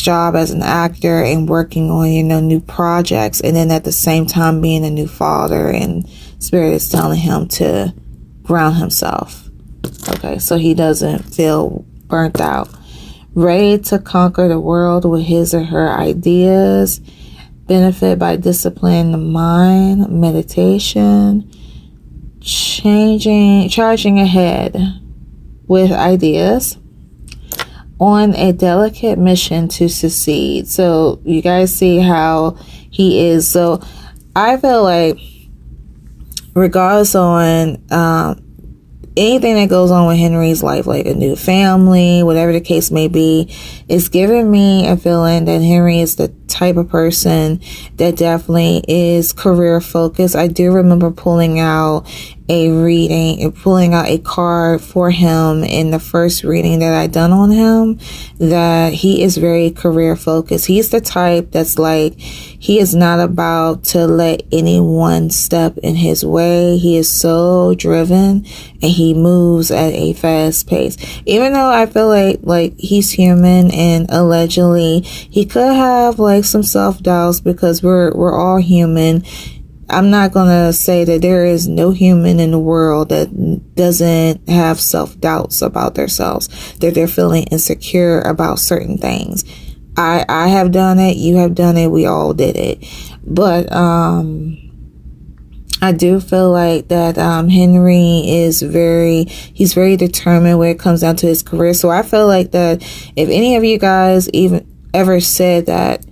Speaker 1: job as an actor and working on, new projects, and then at the same time being a new father, and Spirit is telling him to ground himself. Okay, so he doesn't feel burnt out. Ready to conquer the world with his or her ideas. Benefit by discipline the mind, meditation, charging ahead with ideas. on a delicate mission to succeed. So you guys see how he is. So I feel like regardless on anything that goes on with Henry's life, like a new family, whatever the case may be, it's giving me a feeling that Henry is the type of person that definitely is career focused. I do remember pulling out a reading and pulling out a card for him in the first reading that I done on him, that he is very career focused. He's the type that's like, he is not about to let anyone step in his way. He is so driven and he moves at a fast pace. Even though I feel like he's human and allegedly he could have like some self-doubts, because we're all human. I'm not going to say that there is no human in the world that doesn't have self-doubts about themselves, that they're feeling insecure about certain things. I have done it. You have done it. We all did it. But I do feel like that Henry is he's very determined when it comes down to his career. So I feel like that if any of you guys even ever said that,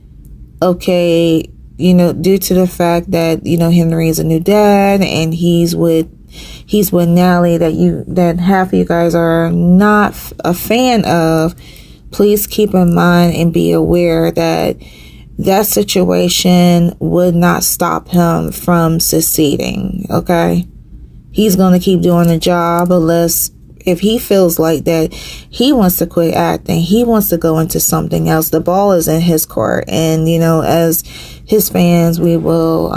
Speaker 1: okay, you know, due to the fact that, you know, Henry is a new dad and he's with Nally, that half of you guys are not a fan of, please keep in mind and be aware that that situation would not stop him from succeeding. Okay, he's going to keep doing the job unless, if he feels like that he wants to quit acting, he wants to go into something else, the ball is in his court. And, you know, as his fans, we will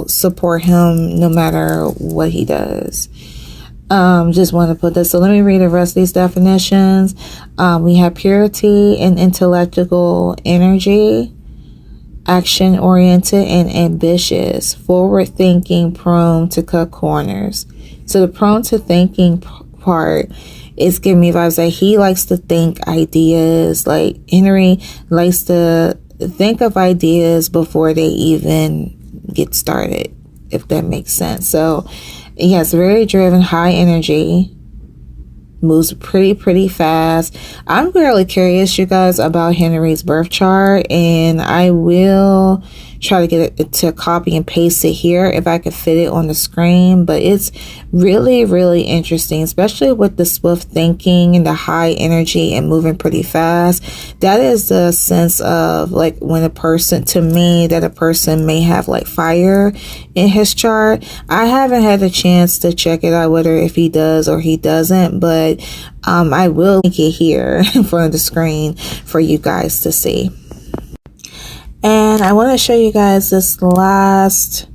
Speaker 1: support him no matter what he does. Just want to put this. So let me read the rest of these definitions. We have purity and intellectual energy, action oriented and ambitious, forward thinking, prone to cut corners. So the prone to thinking part is giving me vibes that he likes to think ideas. Like Henry likes to think of ideas before they even get started, if that makes sense. So yes, very driven, high energy, moves pretty fast. I'm really curious, you guys, about Henry's birth chart, and I will try to get it to copy and paste it here if I could fit it on the screen. But it's really interesting, especially with the swift thinking and the high energy and moving pretty fast. That is the sense of like when a person, to me, that a person may have like fire in his chart. I haven't had a chance to check it out whether if he does or he doesn't, but I will link it here in front of the screen for you guys to see. And I want to show you guys this last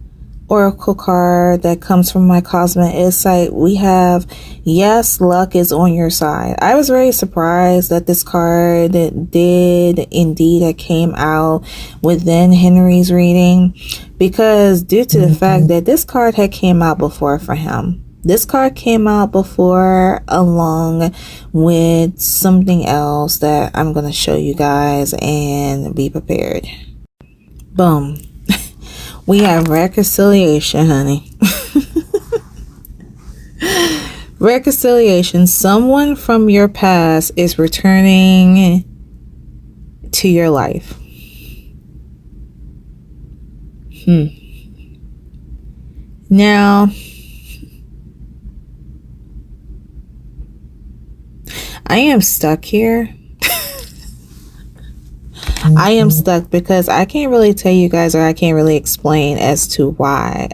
Speaker 1: oracle card that comes from my Cosmic Insight. We have, yes, luck is on your side. I was very surprised that this card did indeed that came out within Henry's reading, because due to the fact that this card had came out before for him. This card came out before along with something else that I'm going to show you guys, and be prepared. Boom. We have reconciliation, honey. Reconciliation. Someone from your past is returning to your life. Now, I am stuck here. I am stuck because I can't really tell you guys, or I can't really explain as to why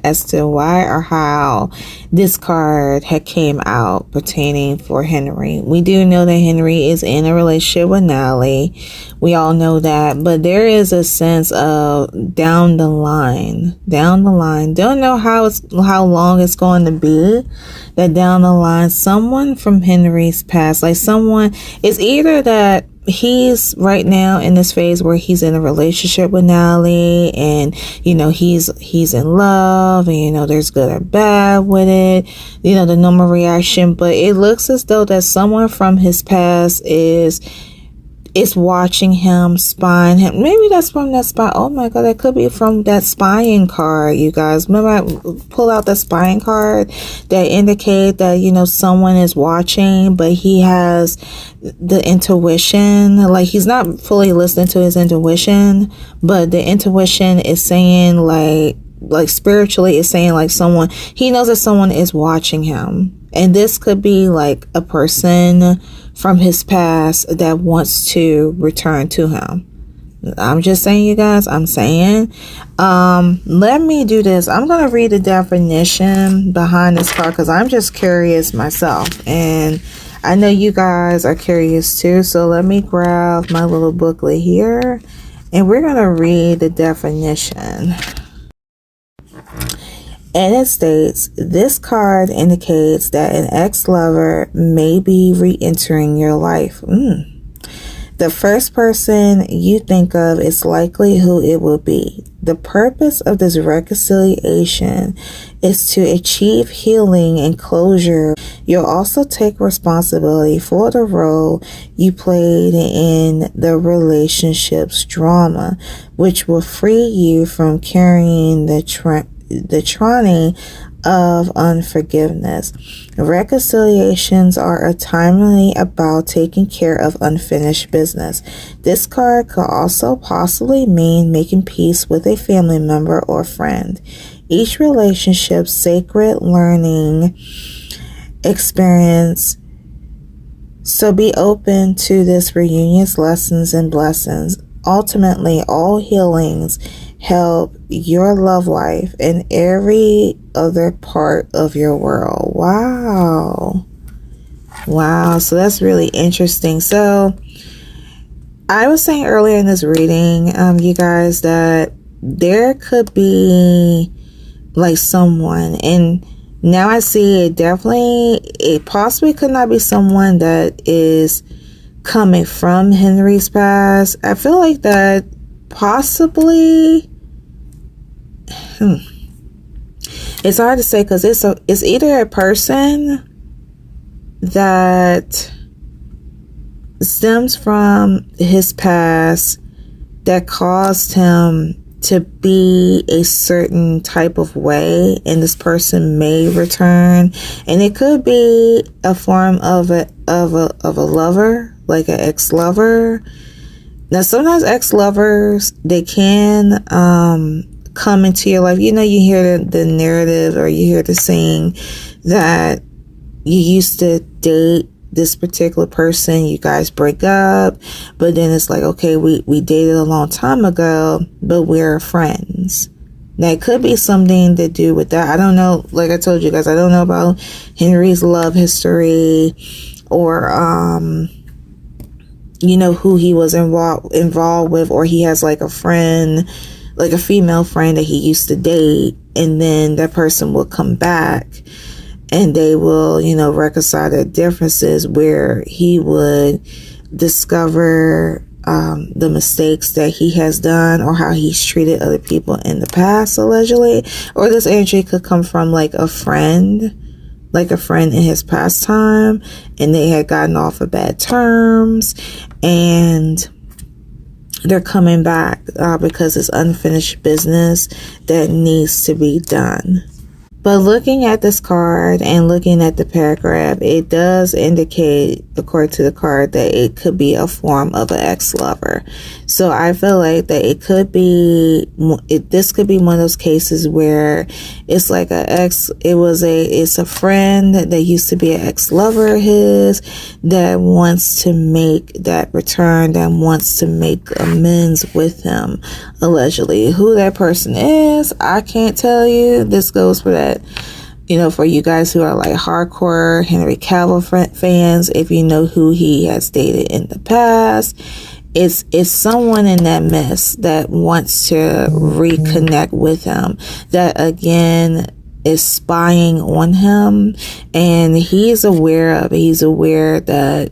Speaker 1: or how this card had came out pertaining for Henry. We do know that Henry is in a relationship with Nally. We all know that, but there is a sense of down the line. Don't know how long it's going to be, that down the line, someone from Henry's past, like someone, it's either that he's right now in this phase where he's in a relationship with Nally, and you know he's in love, and you know there's good or bad with it, you know, the normal reaction. But it looks as though that someone from his past is is watching him, spying him. Maybe that's from that spy. Oh my god, that could be from that spying card, you guys. Remember I pull out the spying card that indicate that, you know, someone is watching, but he has the intuition. Like, he's not fully listening to his intuition, but the intuition is saying like spiritually is saying like someone, he knows that someone is watching him. And this could be like a person from his past that wants to return to him. I'm just saying, you guys, I'm saying. Let me do this. I'm going to read the definition behind this card because I'm just curious myself. And I know you guys are curious too. So let me grab my little booklet here and we're going to read the definition. And it states, this card indicates that an ex-lover may be re-entering your life. The first person you think of is likely who it will be. The purpose of this reconciliation is to achieve healing and closure. You'll also take responsibility for the role you played in the relationship's drama, which will free you from carrying the tyranny of unforgiveness. Reconciliations are a timely about taking care of unfinished business. This card could also possibly mean making peace with a family member or friend. Each relationship's sacred learning experience, so be open to this reunion's lessons and blessings. Ultimately, all healings help your love life and every other part of your world. Wow. So that's really interesting. So I was saying earlier in this reading, you guys, that there could be like someone, and now I see it possibly could not be someone that is coming from Henry's past. I feel like that possibly it's hard to say because it's either a person that stems from his past that caused him to be a certain type of way, and this person may return, and it could be a form of a lover, like an ex-lover. Now sometimes ex-lovers, they can come into your life. You know, you hear the narrative, or you hear the saying that you used to date this particular person, you guys break up, but then it's like, okay, we dated a long time ago, but we're friends. Now it could be something to do with that. I don't know. Like I told you guys, I don't know about Henry's love history, or you know, who he was involved with, or he has like a friend, like a female friend that he used to date, and then that person will come back and they will, you know, reconcile their differences, where he would discover the mistakes that he has done, or how he's treated other people in the past, allegedly. Or this energy could come from like a friend in his past time, and they had gotten off of bad terms, and they're coming back because it's unfinished business that needs to be done. But looking at this card and looking at the paragraph, it does indicate, according to the card, that it could be a form of an ex-lover. So I feel like that it could be, this could be one of those cases where it's like it's a friend that used to be an ex-lover of his that wants to make that return, that wants to make amends with him, allegedly. Who that person is, I can't tell you. This goes for that, you know, for you guys who are like hardcore Henry Cavill fans, if you know who he has dated in the past, it's someone in that mess that wants to reconnect with him, that again is spying on him, and he's aware that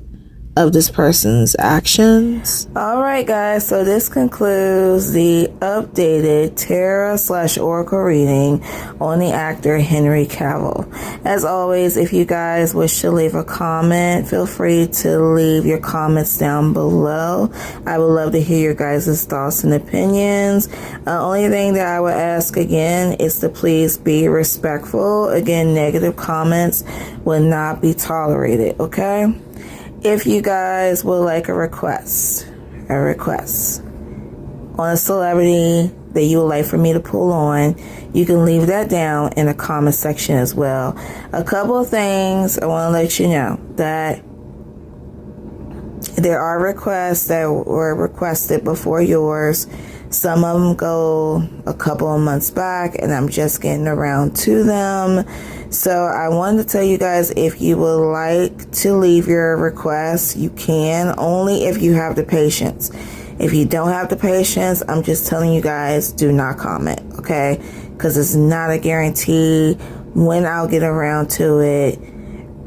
Speaker 1: of this person's actions. Alright guys, so this concludes the updated tarot/oracle reading on the actor Henry Cavill. As always, if you guys wish to leave a comment, feel free to leave your comments down below. I would love to hear your guys' thoughts and opinions. The only thing that I would ask again is to please be respectful. Again, negative comments will not be tolerated, okay? If you guys would like a request on a celebrity that you would like for me to pull on, you can leave that down in the comment section as well. A couple of things I want to let you know, that there are requests that were requested before yours. Some of them go a couple of months back and I'm just getting around to them. So I wanted to tell you guys, if you would like to leave your requests, you can, only if you have the patience. If you don't have the patience, I'm just telling you guys, do not comment, okay? Because it's not a guarantee when I'll get around to it.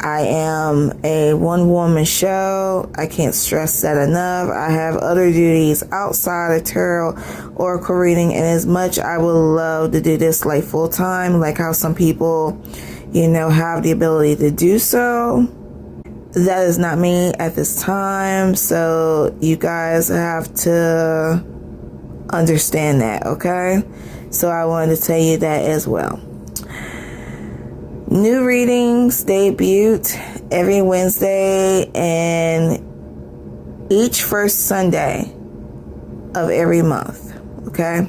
Speaker 1: I am a one-woman show. I can't stress that enough. I have other duties outside of tarot oracle reading, and as much I would love to do this like full-time, like how some people, you know, have the ability to do so, that is not me at this time. So you guys have to understand that, okay? So I wanted to tell you that as well. New readings debut every Wednesday and each first Sunday of every month, okay?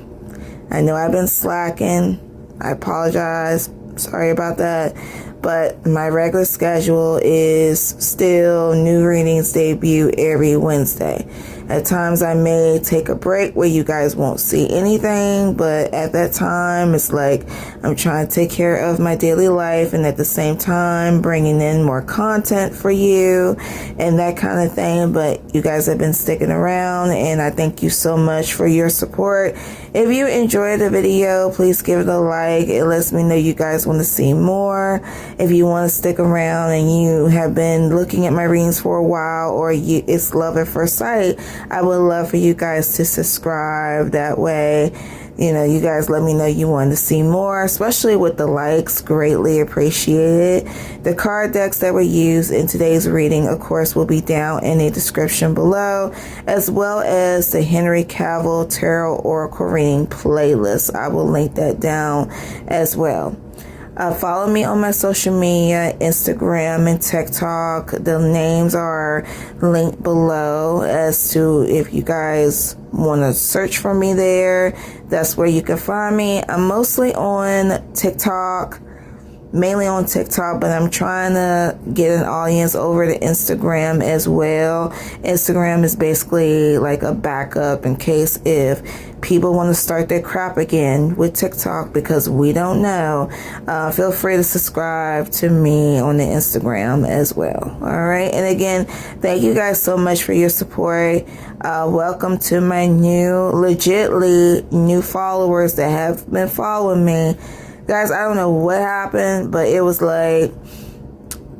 Speaker 1: I know I've been slacking. I apologize. Sorry about that. But my regular schedule is still new readings debut every Wednesday. At times I may take a break where you guys won't see anything, but at that time it's like I'm trying to take care of my daily life and at the same time bringing in more content for you and that kind of thing. But you guys have been sticking around and I thank you so much for your support. If you enjoyed the video, please give it a like. It lets me know you guys want to see more. If you want to stick around and you have been looking at my readings for a while, or it's love at first sight, I would love for you guys to subscribe. That way, you know, you guys let me know you want to see more, especially with the likes. Greatly appreciated. The card decks that were used in today's reading, of course, will be down in the description below, as well as the Henry Cavill Tarot Oracle Reading playlist. I will link that down as well. Follow me on my social media, Instagram and TikTok. The names are linked below as to if you guys want to search for me there. That's where you can find me. I'm mostly on TikTok, mainly on TikTok, but I'm trying to get an audience over to Instagram as well. Instagram is basically like a backup in case if people want to start their crap again with TikTok, because we don't know. Feel free to subscribe to me on the Instagram as well. All right. And again, thank you guys so much for your support. Welcome to my legitly new followers that have been following me. Guys, I don't know what happened, but it was like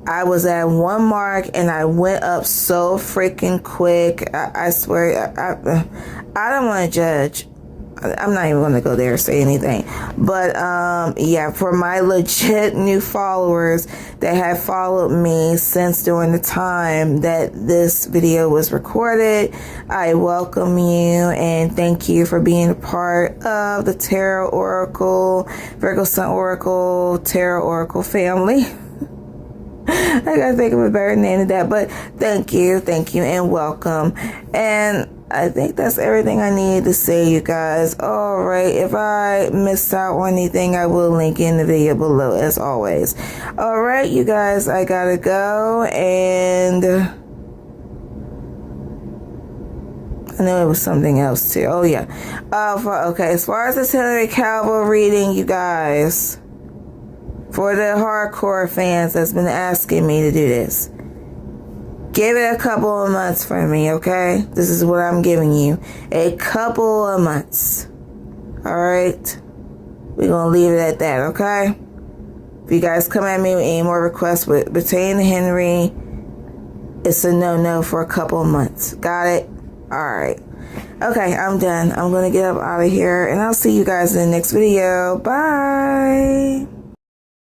Speaker 1: I was at one mark and I went up so freaking quick. I swear, I don't want to judge. I'm not even going to go there or say anything. But, yeah, for my legit new followers that have followed me since during the time that this video was recorded, I welcome you and thank you for being a part of the Tarot Oracle, Virgo Sun Oracle, Tarot Oracle family. I gotta think of a better name than that, but thank you, and welcome. And I think that's everything I needed to say, you guys. All right, if I missed out on anything, I will link in the video below, as always. All right, you guys, I gotta go, and I know it was something else too. Oh yeah. Okay, as far as the Henry Cavill reading, you guys, for the hardcore fans that's been asking me to do this, give it a couple of months for me, okay? This is what I'm giving you. A couple of months. Alright? We're going to leave it at that, okay? If you guys come at me with any more requests pertaining to Henry, it's a no-no for a couple of months. Got it? Alright. Okay, I'm done. I'm going to get up out of here, and I'll see you guys in the next video. Bye!